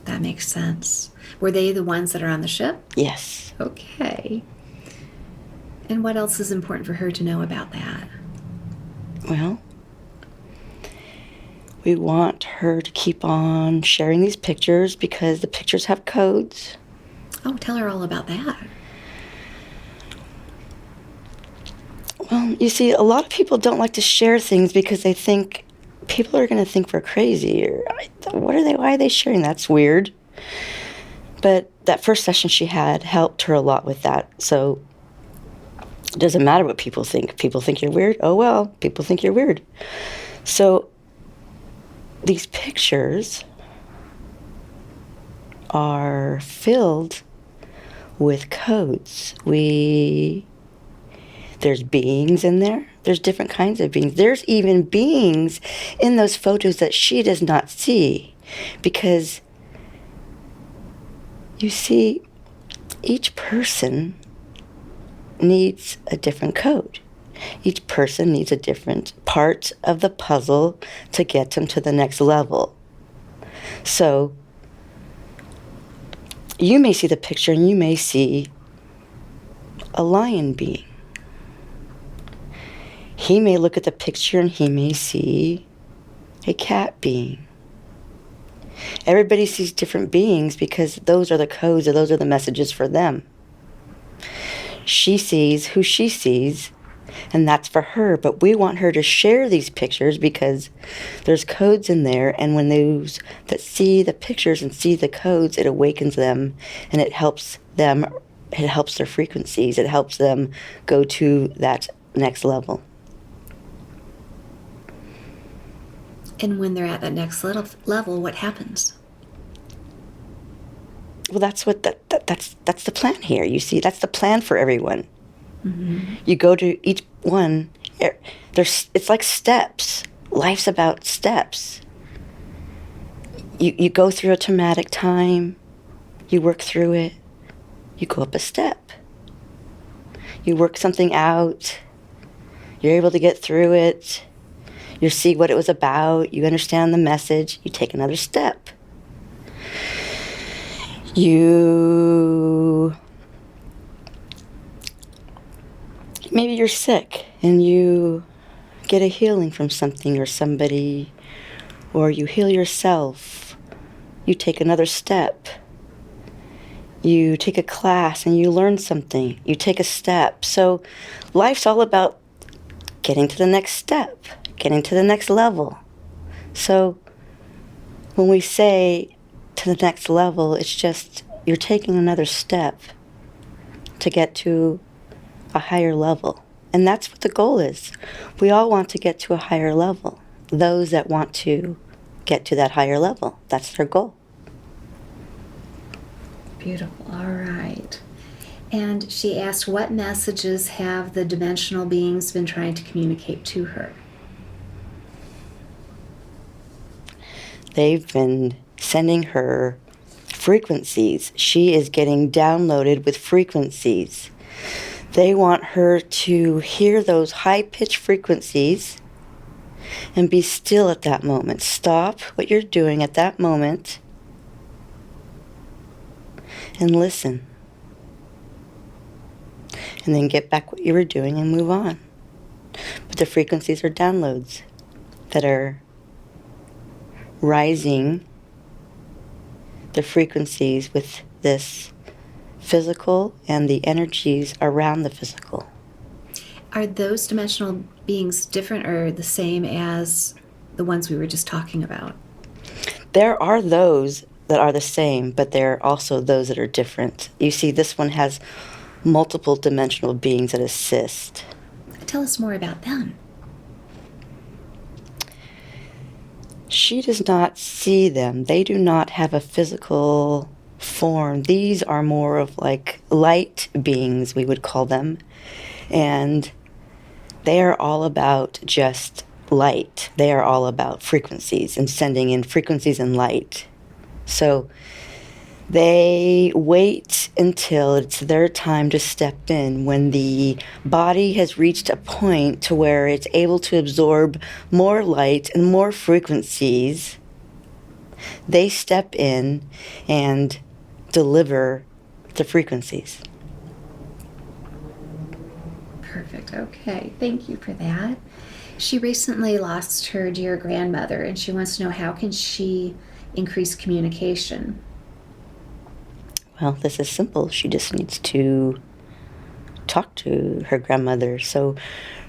That makes sense. Were they the ones that are on the ship? Yes. Okay. And what else is important for her to know about that? Well, we want her to keep on sharing these pictures because the pictures have codes. Oh, tell her all about that. Well, you see, a lot of people don't like to share things because they think people are going to think we're crazy, or why are they sharing? That's weird. But that first session she had helped her a lot with that. So it doesn't matter what people think. People think you're weird. Oh, well, people think you're weird. So these pictures are filled with codes. There's beings in there. There's different kinds of beings. There's even beings in those photos that she does not see, because you see, each person needs a different code. Each person needs a different part of the puzzle to get them to the next level. So you may see the picture and you may see a lion being. He may look at the picture and he may see a cat being. Everybody sees different beings because those are the codes, or those are the messages for them. She sees who she sees, and that's for her. But we want her to share these pictures because there's codes in there, and when those that see the pictures and see the codes, it awakens them, and it helps them, it helps their frequencies, it helps them go to that next level. And when they're at that next level, what happens? Well, that's what that's the plan here. You see, that's the plan for everyone. Mm-hmm. You go to each one. It's like steps. Life's about steps. You go through a traumatic time. You work through it. You go up a step. You work something out. You're able to get through it. You see what it was about. You understand the message. You take another step. You Maybe you're sick and you get a healing from something or somebody, or you heal yourself. You take another step. You take a class and you learn something. You take a step. So life's all about getting to the next step, getting to the next level. So when we say to the next level, it's just you're taking another step to get to a higher level. And that's what the goal is. We all want to get to a higher level. Those that want to get to that higher level, that's their goal. Beautiful. All right. And she asked, what messages have the dimensional beings been trying to communicate to her? They've been sending her frequencies. She is getting downloaded with frequencies. They want her to hear those high-pitched frequencies and be still at that moment. Stop what you're doing at that moment and listen. And then get back what you were doing and move on. But the frequencies are downloads that are rising the frequencies with this physical and the energies around the physical. Are those dimensional beings different or the same as the ones we were just talking about? There are those that are the same, but there are also those that are different. You see, this one has multiple dimensional beings that assist. Tell us more about them. She does not see them. They do not have a physical form. These are more of like light beings, we would call them. And they are all about just light. They are all about frequencies and sending in frequencies and light. So they wait until it's their time to step in when the body has reached a point to where it's able to absorb more light and more frequencies. They step in and deliver the frequencies. Perfect. Okay. Thank you for that. She recently lost her dear grandmother, and she wants to know, how can she increase communication? Well, this is simple. She just needs to talk to her grandmother. So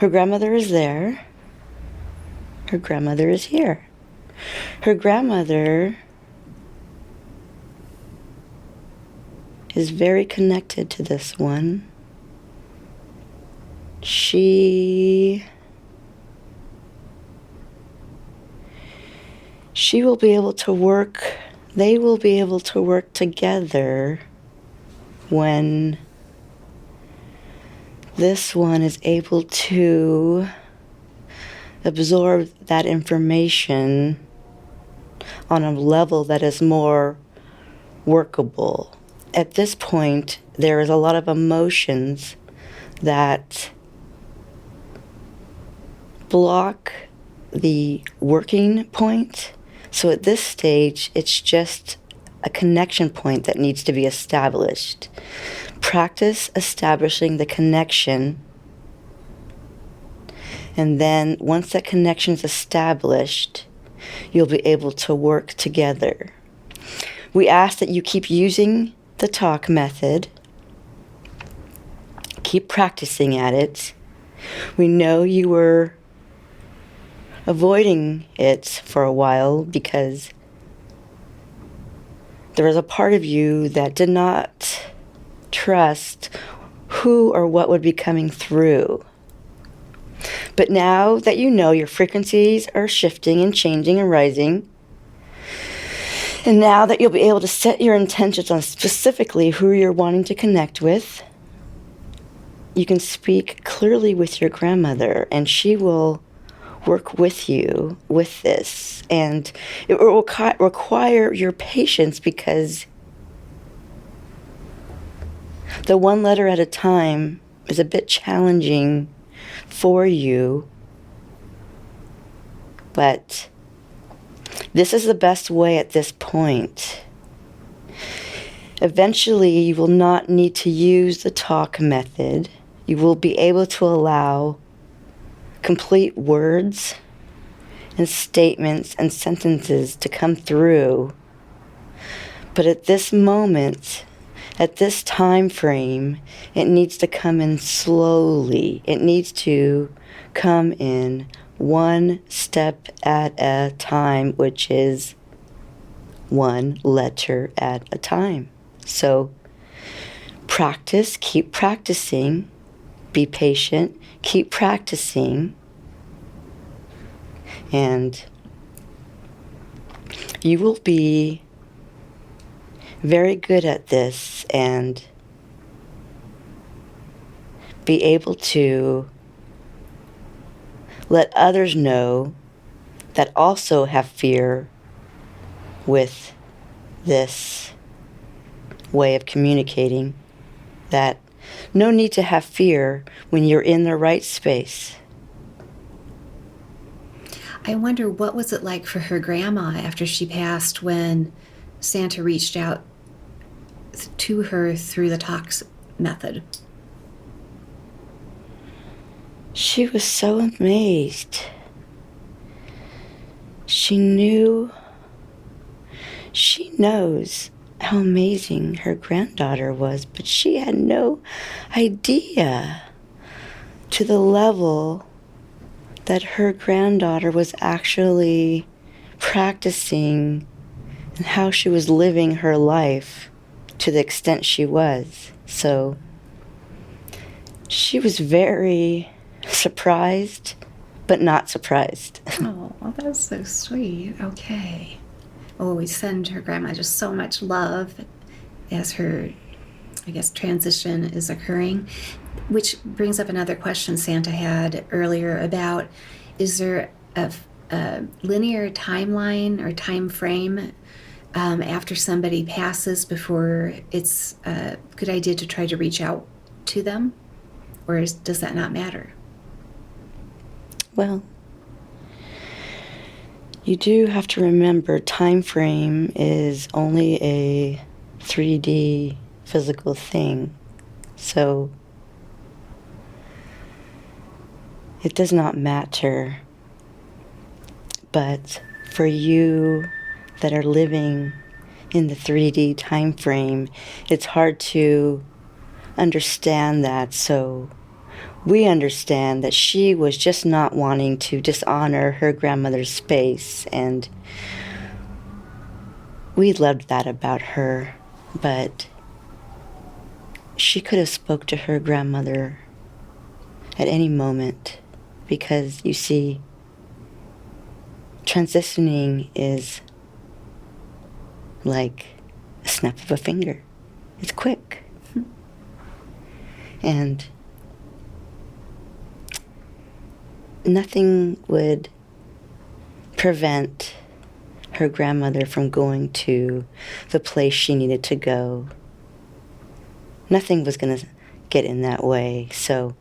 her grandmother is there. Her grandmother is here. Her grandmother is very connected to this one. She will be able to work, they will be able to work together when this one is able to absorb that information on a level that is more workable. At this point, there is a lot of emotions that block the working point. So at this stage, it's just a connection point that needs to be established. Practice establishing the connection, and then once that connection is established, you'll be able to work together. We ask that you keep using the TAUK method. Keep practicing at it. We know you were avoiding it for a while because there was a part of you that did not trust who or what would be coming through. But now that you know your frequencies are shifting and changing and rising, and now that you'll be able to set your intentions on specifically who you're wanting to connect with, you can speak clearly with your grandmother, and she will work with you with this. And it will require your patience because the one letter at a time is a bit challenging for you. But this is the best way at this point. Eventually, you will not need to use the TAUK method. you will be able to allow complete words and statements and sentences to come through. But at this moment, at this time frame, it needs to come in slowly. It needs to come in one step at a time, which is one letter at a time. So practice, keep practicing, be patient, keep practicing, and you will be very good at this and be able to let others know that also have fear with this way of communicating, that no need to have fear when you're in the right space. I wonder, what was it like for her grandma after she passed when Santa reached out to her through the TAUK method? She was so amazed. She knows how amazing her granddaughter was, but she had no idea to the level that her granddaughter was actually practicing and how she was living her life to the extent she was. So she was very surprised, but not surprised. Oh, well, that's so sweet. Okay. Well, we send her grandma just so much love as her, I guess, transition is occurring. Which brings up another question Santa had earlier about, is there a linear timeline or time frame after somebody passes before it's a good idea to try to reach out to them? Or does that not matter? Well, you do have to remember time frame is only a 3D physical thing. So it does not matter. But for you that are living in the 3D time frame, it's hard to understand that. So we understand that she was just not wanting to dishonor her grandmother's space, and we loved that about her. But she could have spoke to her grandmother at any moment, because you see, transitioning is like a snap of a finger. It's quick. And nothing would prevent her grandmother from going to the place she needed to go. Nothing was going to get in that way. So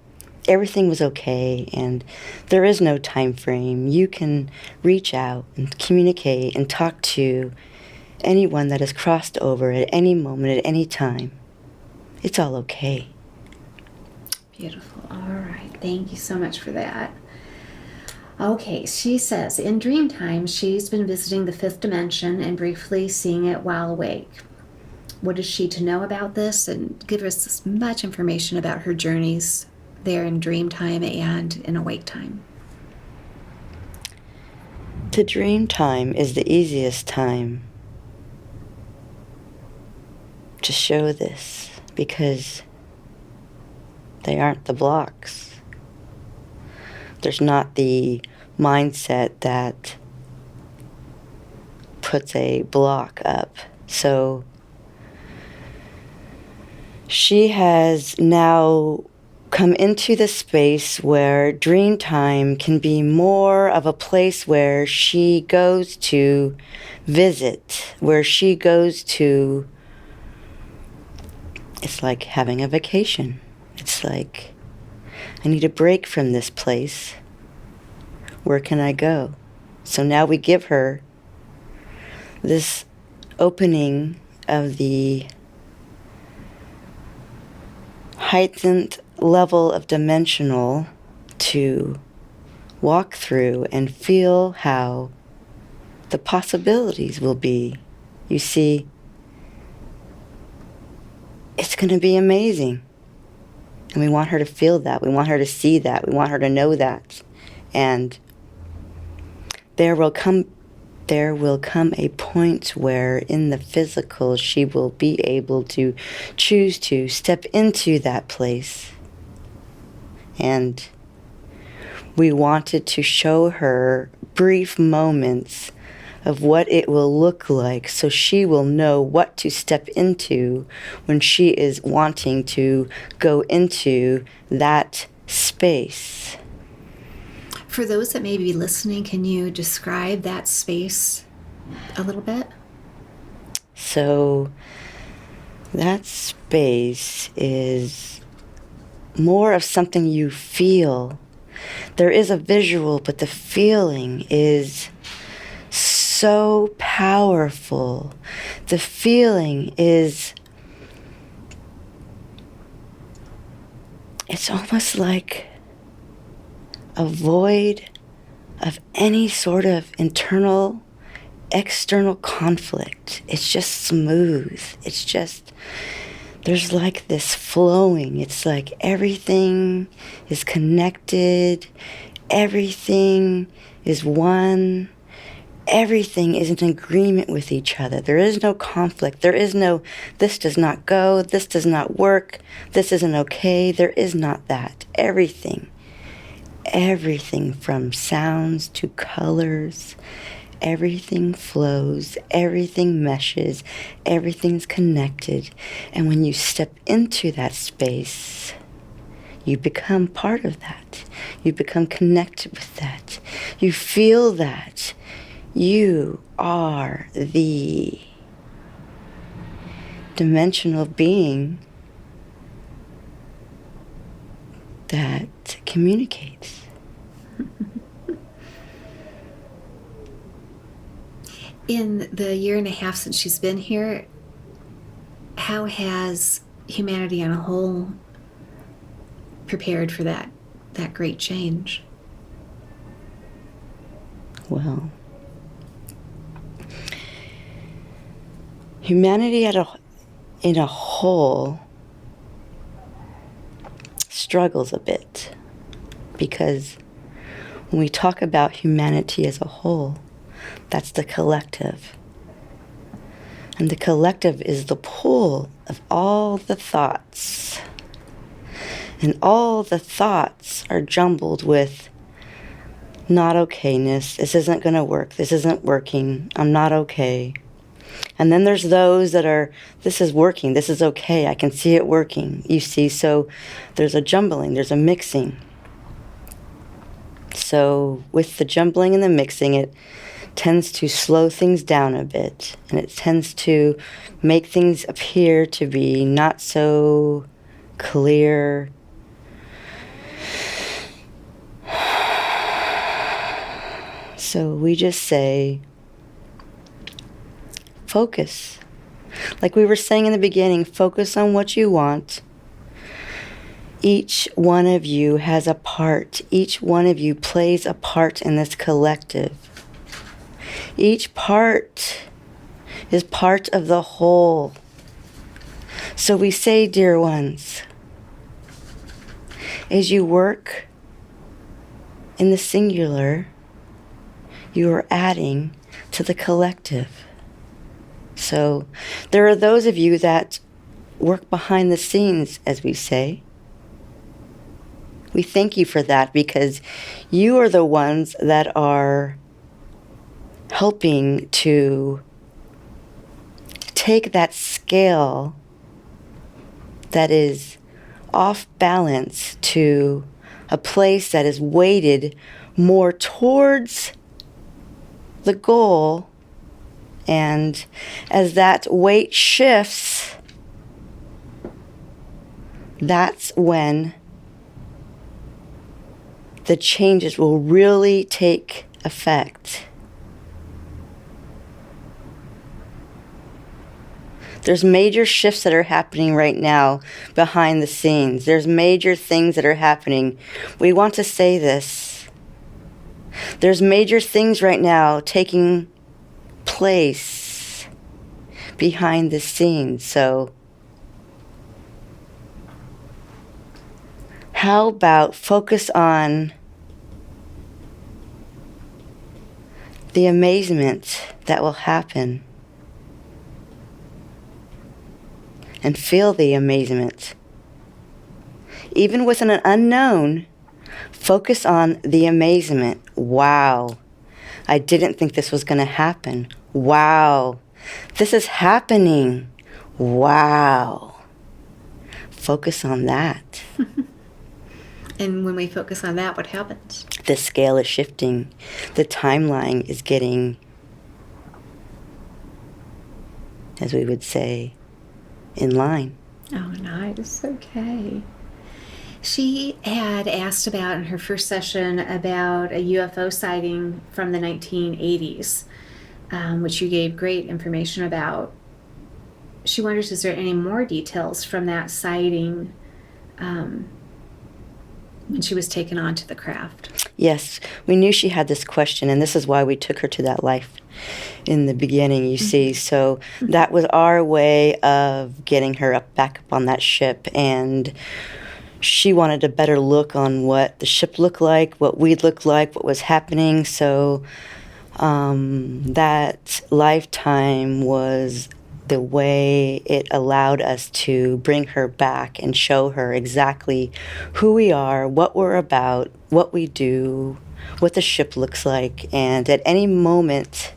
everything was okay, and there is no time frame. You can reach out and communicate and talk to anyone that has crossed over at any moment, at any time. It's all okay. Beautiful. All right. Thank you so much for that. Okay, she says, in dream time, she's been visiting the fifth dimension and briefly seeing it while awake. What is she to know about this? And give us as much information about her journeys there in dream time and in awake time. The dream time is the easiest time to show this, because they aren't the blocks. There's not the mindset that puts a block up. So she has now come into the space where dream time can be more of a place where she goes to visit, where she goes to, it's like having a vacation. It's like, I need a break from this place. Where can I go? So now we give her this opening of the heightened level of dimensional to walk through and feel how the possibilities will be. You see, it's going to be amazing. And we want her to feel that. We want her to see that. We want her to know that. And there will come a point where in the physical she will be able to choose to step into that place. And we wanted to show her brief moments of what it will look like so she will know what to step into when she is wanting to go into that space. For those that may be listening, can you describe that space a little bit? So that space is more of something you feel. There is a visual, but the feeling is so powerful. The feeling is, it's almost like a void of any sort of internal, external conflict. It's just smooth. It's just, there's like this flowing. It's like everything is connected. Everything is one. Everything is in agreement with each other. There is no conflict. There is no, this does not go, this does not work, this isn't okay. There is not that. Everything from sounds to colors, everything flows, everything meshes, everything's connected. And when you step into that space, you become part of that. You become connected with that. You feel that. You are the dimensional being that communicates. In the year and a half since she's been here, how has humanity on a whole prepared for that great change? Well, humanity in a whole struggles a bit, because when we talk about humanity as a whole, that's the collective. And the collective is the pool of all the thoughts. And all the thoughts are jumbled with not okayness. This isn't going to work. This isn't working. I'm not okay. And then there's those that are, this is working. This is okay. I can see it working. You see, so there's a jumbling. There's a mixing. So with the jumbling and the mixing, it tends to slow things down a bit. And it tends to make things appear to be not so clear. So we just say, focus. Like we were saying in the beginning, focus on what you want. Each one of you has a part. Each one of you plays a part in this collective. Each part is part of the whole. So we say, dear ones, as you work in the singular, you are adding to the collective. So there are those of you that work behind the scenes, as we say. We thank you for that, because you are the ones that are helping to take that scale that is off balance to a place that is weighted more towards the goal. And as that weight shifts, that's when the changes will really take effect. There's major shifts that are happening right now behind the scenes. There's major things that are happening. We want to say this. There's major things right now taking place behind the scenes. So how about focus on the amazement that will happen, and feel the amazement. Even with an unknown, focus on the amazement. Wow, I didn't think this was going to happen. Wow, this is happening. Wow. Focus on that. And when we focus on that, what happens? The scale is shifting. The timeline is getting, as we would say, in line. Oh, nice. Okay. She had asked about in her first session about a UFO sighting from the 1980s, which you gave great information about. She wonders, is there any more details from that sighting when she was taken on to the craft? Yes, we knew she had this question, and this is why we took her to that life in the beginning, you see. So that was our way of getting her back up on that ship, and she wanted a better look on what the ship looked like, what we looked like, what was happening. So that lifetime was the way it allowed us to bring her back and show her exactly who we are, what we're about, what we do, what the ship looks like. And at any moment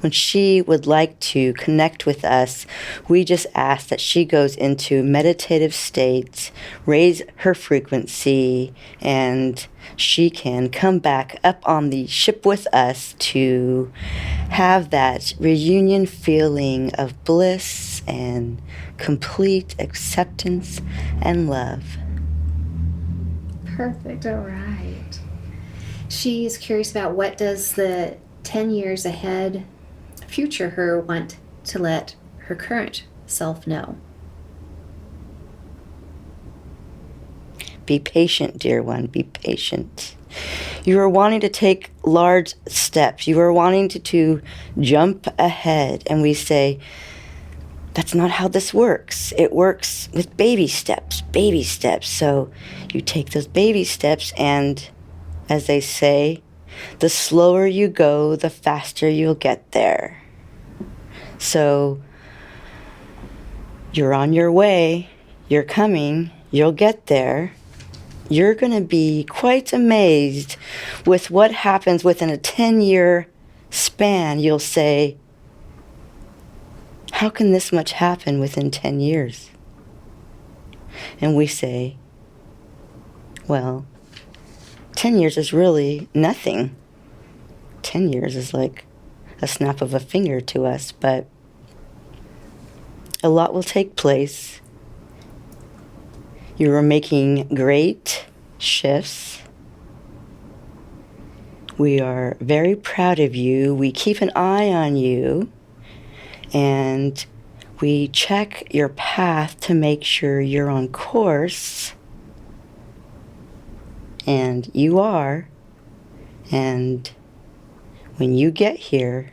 when she would like to connect with us, we just ask that she goes into meditative state, raise her frequency, and she can come back up on the ship with us to have that reunion feeling of bliss and complete acceptance and love. Perfect. All right. She's curious about, what does the 10 years ahead future her want to let her current self know? Be patient, dear one. Be patient. You are wanting to take large steps. You are wanting to jump ahead. And we say, that's not how this works. It works with baby steps, baby steps. So you take those baby steps, and as they say, the slower you go, the faster you'll get there. So you're on your way, you're coming, you'll get there. You're going to be quite amazed with what happens within a 10-year span. You'll say, how can this much happen within 10 years? And we say, well, 10 years is really nothing. 10 years is like a snap of a finger to us, but a lot will take place. You are making great shifts. We are very proud of you. We keep an eye on you, and we check your path to make sure you're on course. And you are. And when you get here,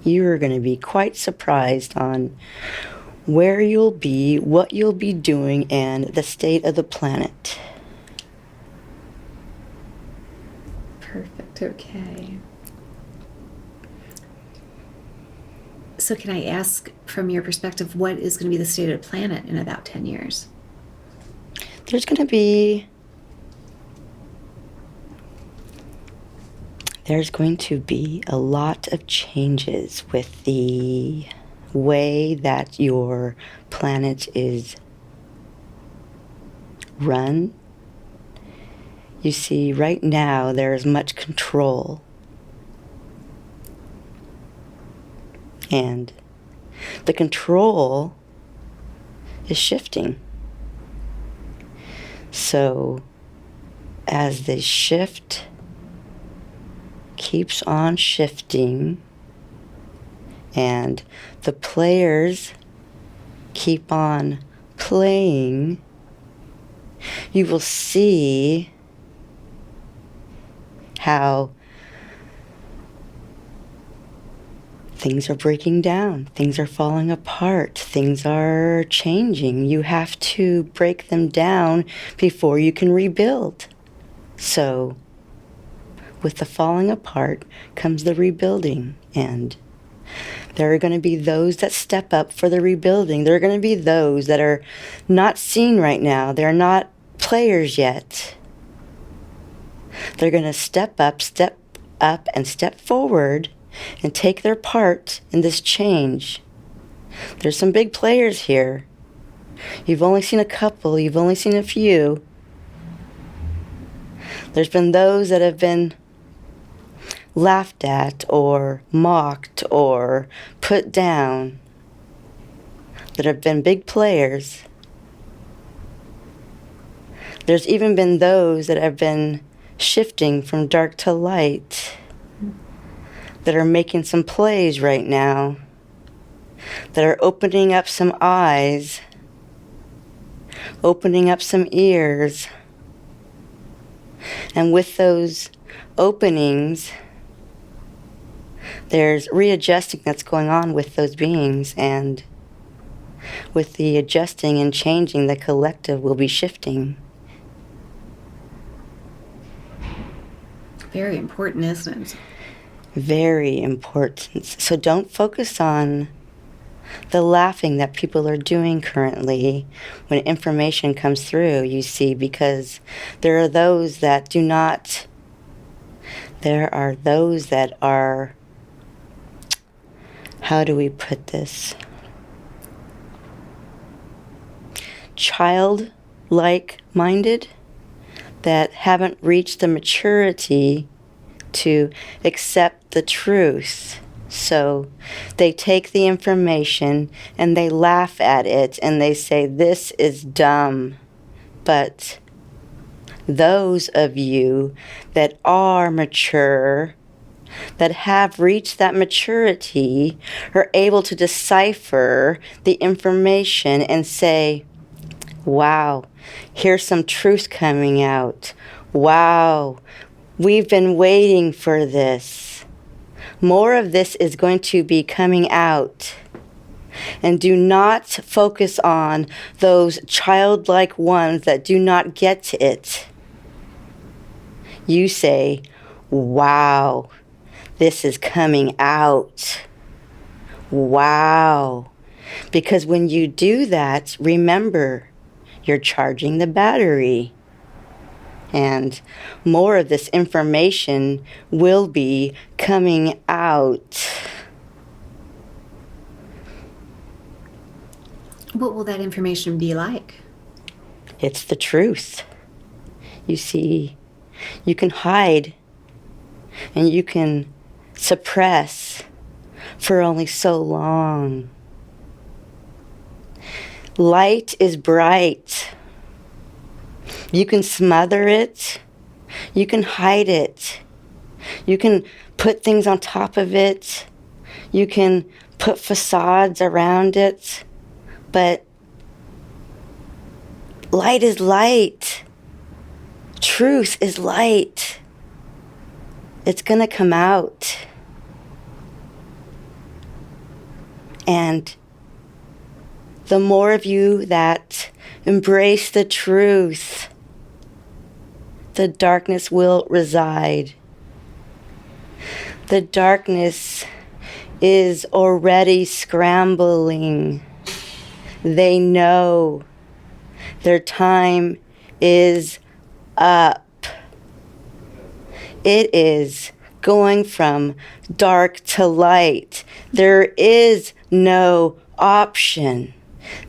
you are going to be quite surprised on where you'll be, what you'll be doing, and the state of the planet. Perfect. Okay. So can I ask, from your perspective, what is going to be the state of the planet in about 10 years? There's going to be a lot of changes with the way that your planet is run. You see, right now there is much control. And the control is shifting. So as the shift keeps on shifting, and the players keep on playing, you will see how things are breaking down, things are falling apart, things are changing. You have to break them down before you can rebuild. So, with the falling apart comes the rebuilding, and there are going to be those that step up for the rebuilding. There are going to be those that are not seen right now. They're not players yet. They're going to step up, and step forward and take their part in this change. There's some big players here. You've only seen a couple, you've only seen a few. There's been those that have been laughed at or mocked or put down, that have been big players. There's even been those that have been shifting from dark to light, that are making some plays right now, that are opening up some eyes, opening up some ears. And with those openings, there's readjusting that's going on with those beings, and with the adjusting and changing, the collective will be shifting. Very important, isn't it? Very important. So don't focus on the laughing that people are doing currently when information comes through, you see, because there are those that do not, there are those that are, how do we put this? Childlike minded, that haven't reached the maturity to accept the truth. So they take the information and they laugh at it and they say, this is dumb. But those of you that are mature, that have reached that maturity, are able to decipher the information and say, wow, here's some truth coming out. Wow, we've been waiting for this. More of this is going to be coming out. And do not focus on those childlike ones that do not get it. You say, wow, this is coming out. Wow. Because when you do that, remember, you're charging the battery. And more of this information will be coming out. What will that information be like? It's the truth. You see, you can hide and you can suppress for only so long. Light is bright. You can smother it. You can hide it. You can put things on top of it. You can put facades around it. But light is light. Truth is light. It's going to come out. And the more of you that embrace the truth, the darkness will reside. The darkness is already scrambling. They know their time is up. It is going from dark to light. There is no option.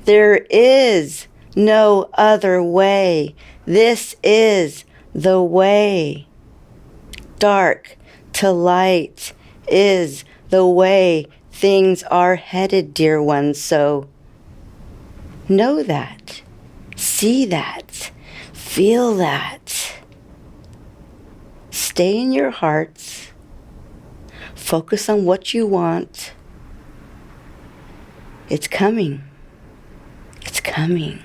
There is no other way. This is the way. Dark to light is the way things are headed, dear ones. So know that. See that. Feel that. Stay in your hearts. Focus on what you want. It's coming. It's coming.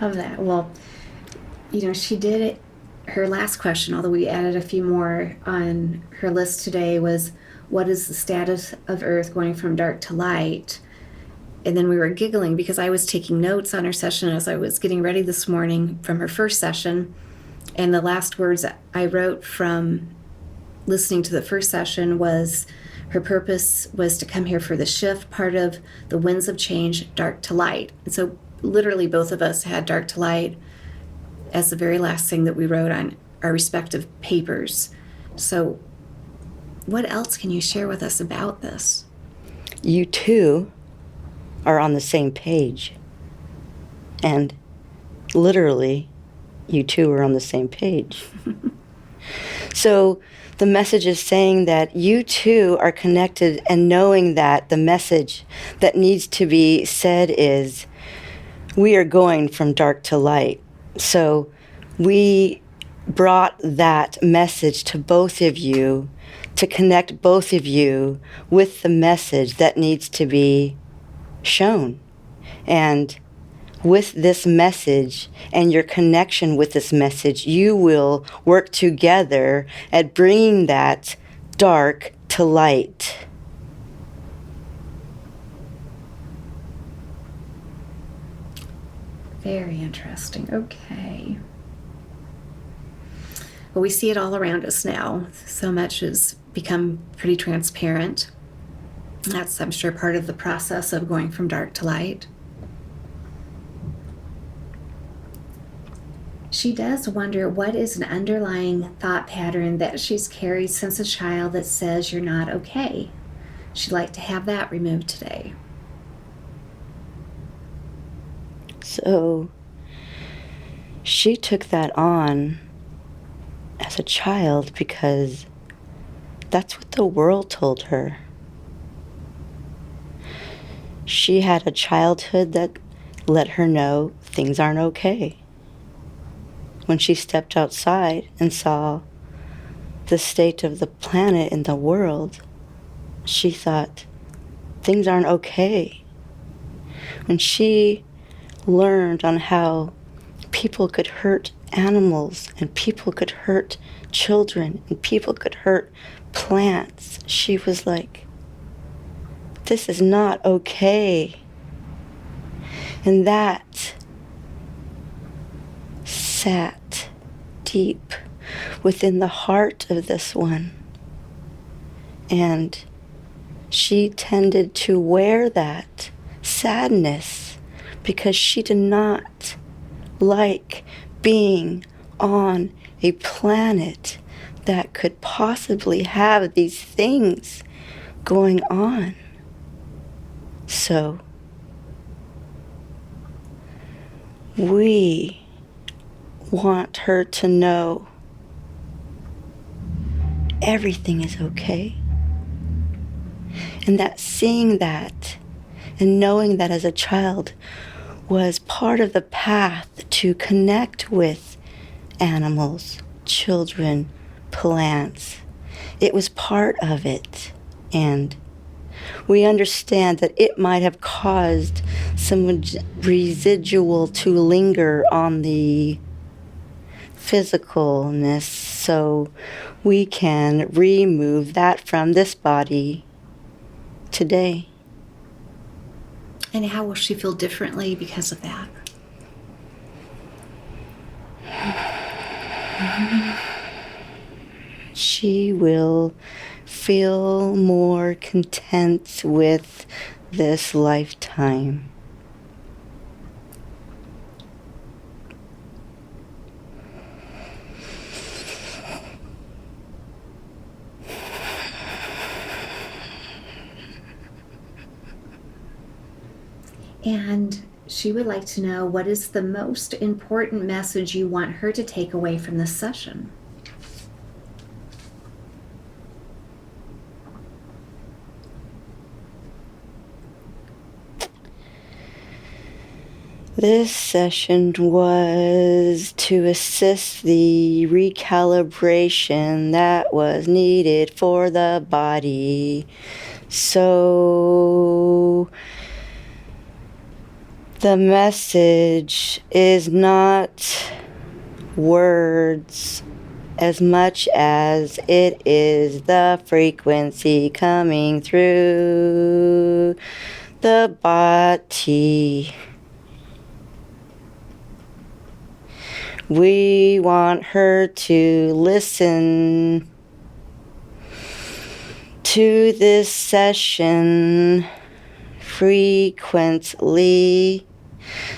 Love that. Well, she did it. Her last question, although we added a few more on her list today, was what is the status of Earth going from dark to light? And then we were giggling because I was taking notes on her session as I was getting ready this morning from her first session. And the last words I wrote from listening to the first session was her purpose was to come here for the shift, part of the winds of change, dark to light. And so literally both of us had dark to light as the very last thing that we wrote on our respective papers. So what else can you share with us about this? You two are on the same page. And literally, you two are on the same page. So the message is saying that you two are connected, and knowing that the message that needs to be said is we are going from dark to light. So we brought that message to both of you to connect both of you with the message that needs to be shown. And with this message and your connection with this message, you will work together at bringing that dark to light. Very interesting. Okay. Well, we see it all around us now. So much has become pretty transparent. That's, I'm sure, part of the process of going from dark to light. She does wonder what is an underlying thought pattern that she's carried since a child that says you're not okay. She'd like to have that removed today. So she took that on as a child because that's what the world told her. She had a childhood that let her know things aren't okay. When she stepped outside and saw the state of the planet and the world, she thought things aren't okay. When she learned on how people could hurt animals and people could hurt children and people could hurt plants, she was like, this is not okay. And that sat deep within the heart of this one. And she tended to wear that sadness because she did not like being on a planet that could possibly have these things going on. So we want her to know everything is okay. And that seeing that and knowing that as a child was part of the path to connect with animals, children, plants. It was part of it. And we understand that it might have caused some residual to linger on the physicalness, so we can remove that from this body today. And how will she feel differently because of that? She will feel more content with this lifetime. And she would like to know, what is the most important message you want her to take away from this session? This session was to assist the recalibration that was needed for the body. So the message is not words as much as it is the frequency coming through the body. We want her to listen to this session frequently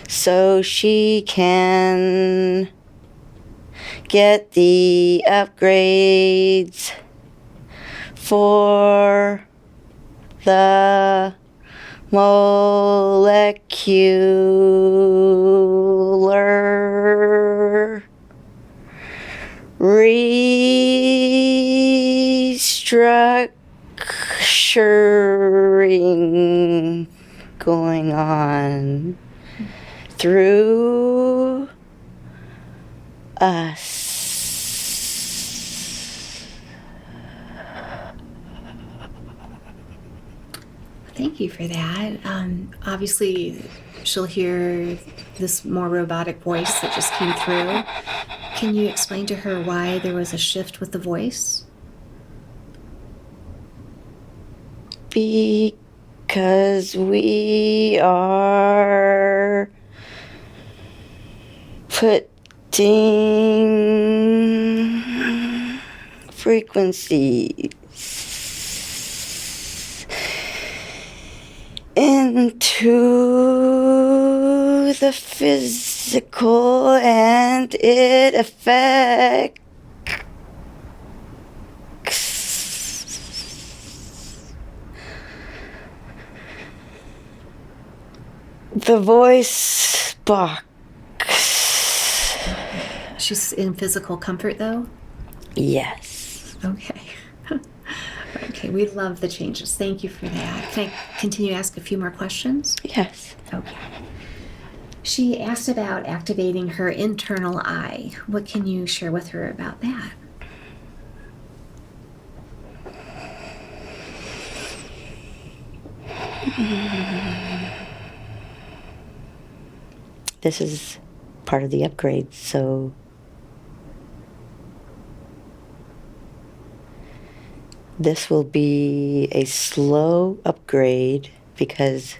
so she can get the upgrades for the molecular restructuring going on through us. Thank you for that. Obviously, she'll hear this more robotic voice that just came through. Can you explain to her why there was a shift with the voice? Because we are putting frequencies into the physical, and it affects the voice box. She's in physical comfort, though? Yes. Okay. Okay, we love the changes. Thank you for that. Can I continue to ask a few more questions? Yes. Okay. She asked about activating her internal eye. What can you share with her about that? This is part of the upgrade, so this will be a slow upgrade because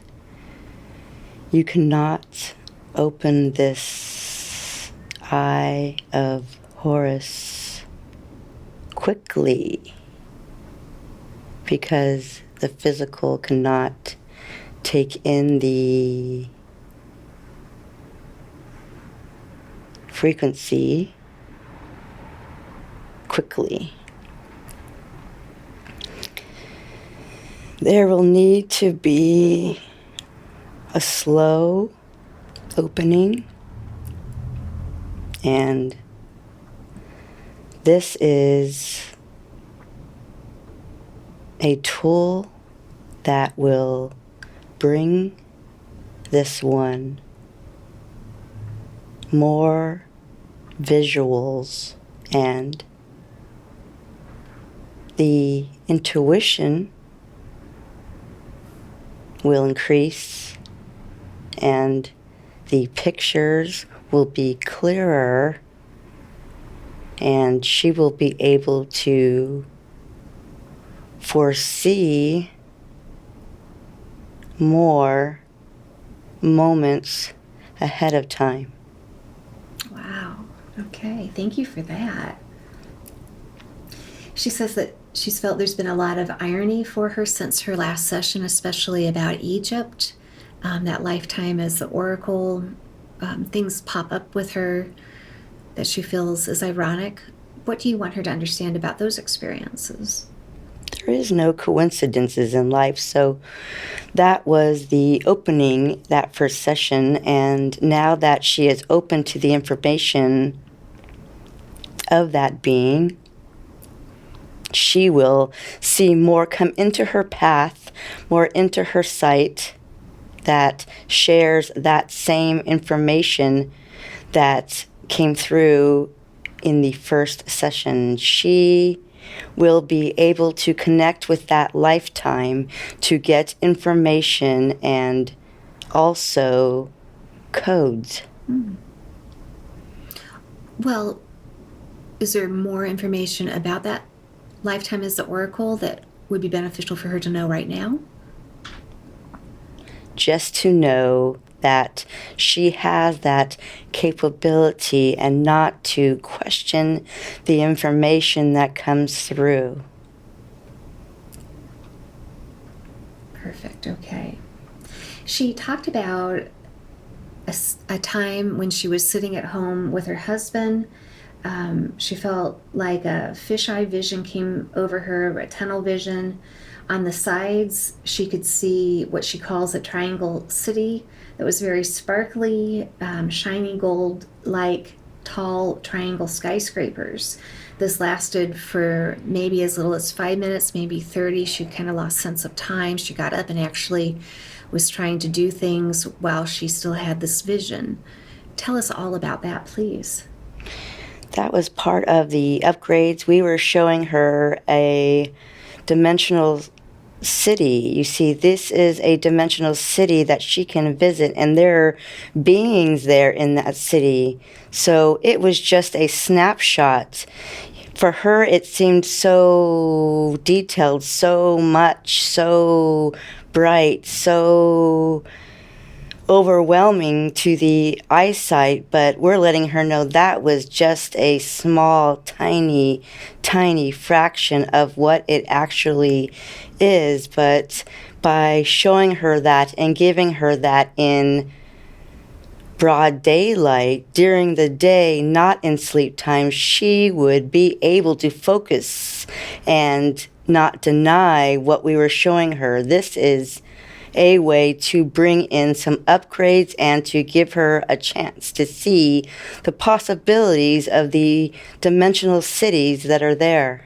you cannot open this Eye of Horus quickly because the physical cannot take in the frequency quickly. There will need to be a slow opening, and this is a tool that will bring this one more visuals, and the intuition will increase, and the pictures will be clearer, and she will be able to foresee more moments ahead of time. Wow. Okay. Thank you for that. She says that she's felt there's been a lot of irony for her since her last session, especially about Egypt. That lifetime as the oracle, things pop up with her that she feels is ironic. What do you want her to understand about those experiences? There is no coincidences in life, so that was the opening, that first session, and now that she is open to the information of that being, she will see more come into her path, more into her sight that shares that same information that came through in the first session. She will be able to connect with that lifetime to get information and also codes. Well, is there more information about that lifetime as the oracle that would be beneficial for her to know right now? Just to know that she has that capability and not to question the information that comes through. Perfect. Okay. She talked about a time when she was sitting at home with her husband. She felt like a fisheye vision came over her, a tunnel vision. On the sides, she could see what she calls a triangle city that was very sparkly, shiny gold, like tall triangle skyscrapers. This lasted for maybe as little as 5 minutes, maybe 30. She kind of lost sense of time. She got up and actually was trying to do things while she still had this vision. Tell us all about that, please. That was part of the upgrades. We were showing her a dimensional city. You see, this is a dimensional city that she can visit, and there are beings there in that city. So it was just a snapshot. For her, it seemed so detailed, so much, so bright, so overwhelming to the eyesight, but we're letting her know that was just a small, tiny, tiny fraction of what it actually is. But by showing her that and giving her that in broad daylight during the day, not in sleep time, she would be able to focus and not deny what we were showing her. This is a way to bring in some upgrades and to give her a chance to see the possibilities of the dimensional cities that are there.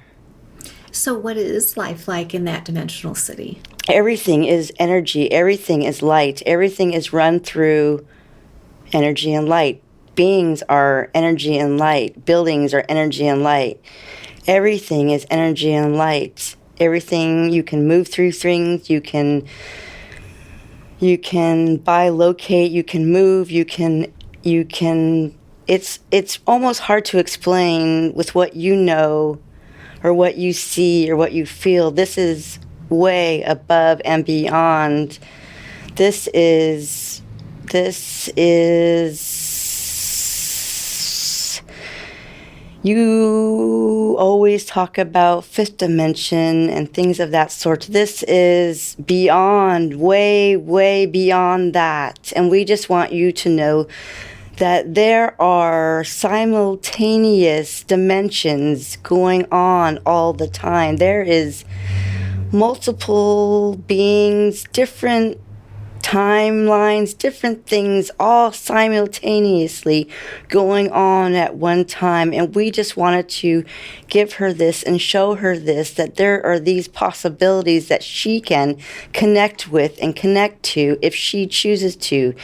So what is life like in that dimensional city? Everything is energy. Everything is light. Everything is run through energy and light. Beings are energy and light. Buildings are energy and light. Everything is energy and light. Everything, you can move through things, you can bilocate, you can move, it's almost hard to explain with what you know or what you see or what you feel. This is way above and beyond. This is you always talk about fifth dimension and things of that sort. This is beyond, way, way beyond that. And we just want you to know that there are simultaneous dimensions going on all the time. There is multiple beings, different timelines, different things all simultaneously going on at one time. And we just wanted to give her this and show her this, that there are these possibilities that she can connect with and connect to if she chooses to.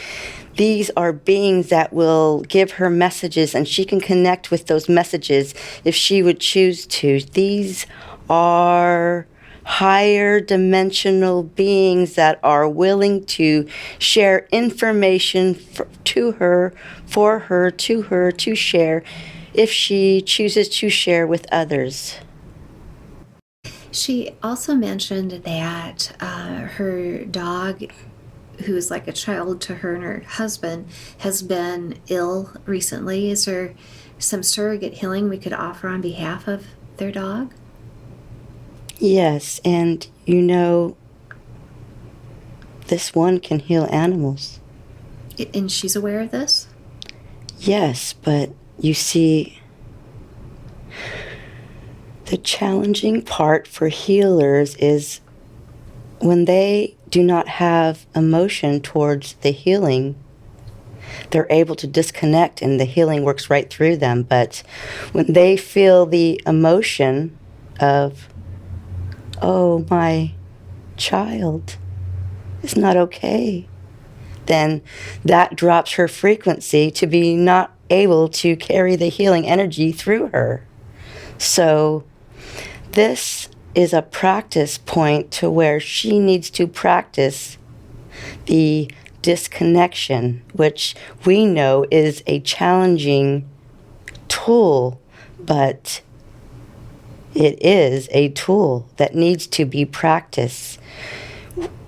These are beings that will give her messages, and she can connect with those messages if she would choose to. These are higher dimensional beings that are willing to share information to her, for her, to share if she chooses to share with others. She also mentioned that her dog, who is like a child to her and her husband, has been ill recently. Is there some surrogate healing we could offer on behalf of their dog? Yes, and you know, this one can heal animals. And she's aware of this? Yes, but you see, the challenging part for healers is when they do not have emotion towards the healing, they're able to disconnect and the healing works right through them. But when they feel the emotion of, oh, my child is not okay, then that drops her frequency to be not able to carry the healing energy through her. So this is a practice point to where she needs to practice the disconnection, which we know is a challenging tool, but it is a tool that needs to be practiced.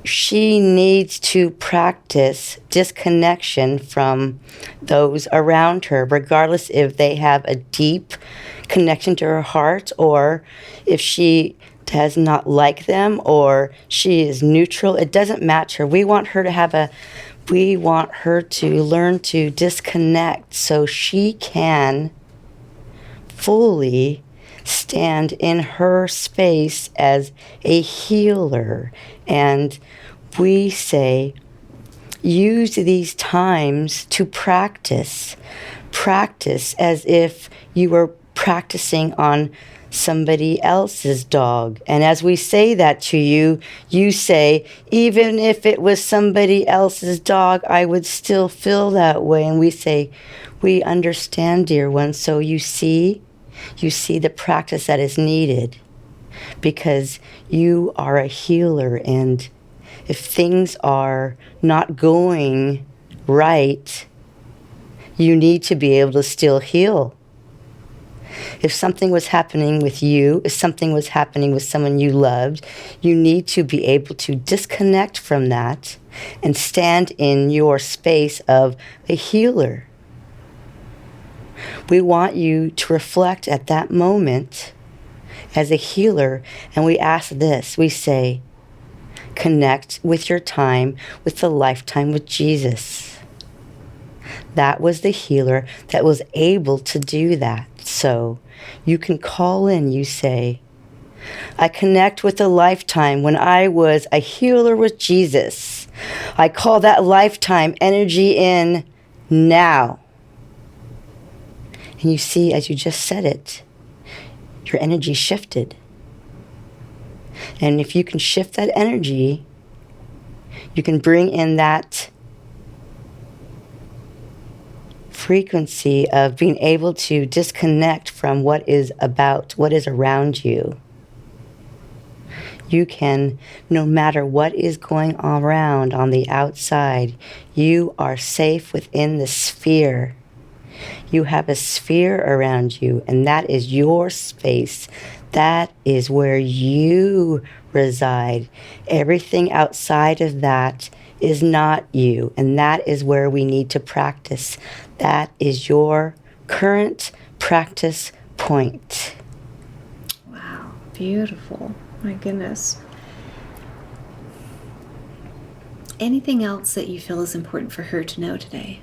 She needs to practice disconnection from those around her, regardless if they have a deep connection to her heart or if she does not like them or she is neutral. It doesn't matter. We want her to learn to disconnect so she can fully stand in her space as a healer. And we say, use these times to practice. Practice as if you were practicing on somebody else's dog. And as we say that to you, you say, even if it was somebody else's dog, I would still feel that way. And we say, we understand, dear one. So you see the practice that is needed because you are a healer. And if things are not going right, you need to be able to still heal. If something was happening with you, if something was happening with someone you loved, you need to be able to disconnect from that and stand in your space of a healer. We want you to reflect at that moment as a healer, and we ask this. We say, connect with your time, with the lifetime with Jesus. That was the healer that was able to do that. So you can call in, you say, I connect with the lifetime when I was a healer with Jesus. I call that lifetime energy in now. And you see, as you just said it, your energy shifted. And if you can shift that energy, you can bring in that frequency of being able to disconnect from what is around you. You can, no matter what is going around on the outside, you are safe within the sphere. You have a sphere around you, and that is your space. That is where you reside. Everything outside of that is not you, and that is where we need to practice. That is your current practice point. Wow, beautiful. My goodness. Anything else that you feel is important for her to know today?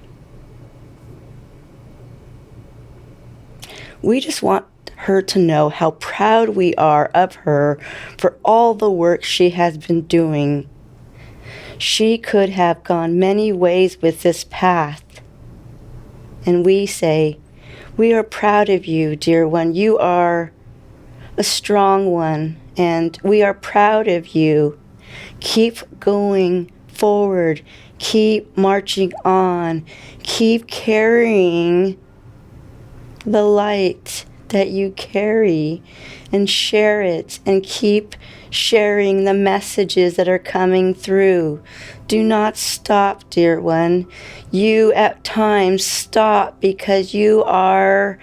We just want her to know how proud we are of her for all the work she has been doing. She could have gone many ways with this path. And we say, we are proud of you, dear one. You are a strong one, and we are proud of you. Keep going forward. Keep marching on. Keep carrying the light that you carry and share it, and keep sharing the messages that are coming through. Do not stop, dear one. You at times stop because you are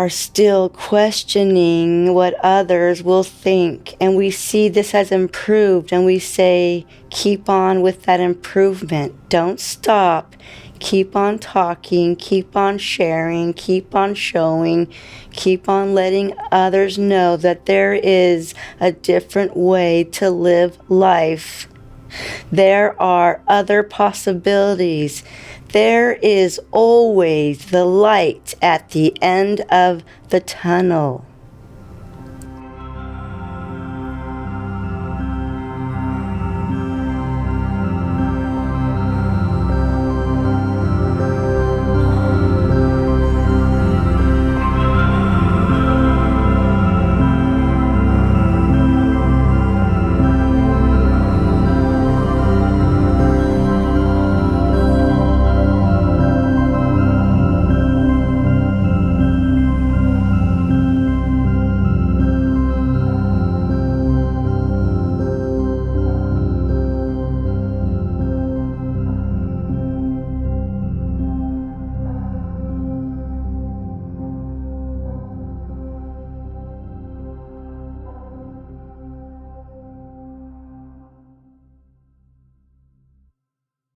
still questioning what others will think. And we see this has improved, and we say, keep on with that improvement. Don't stop. Keep on talking, keep on sharing, keep on showing, keep on letting others know that there is a different way to live life. There are other possibilities. There is always the light at the end of the tunnel.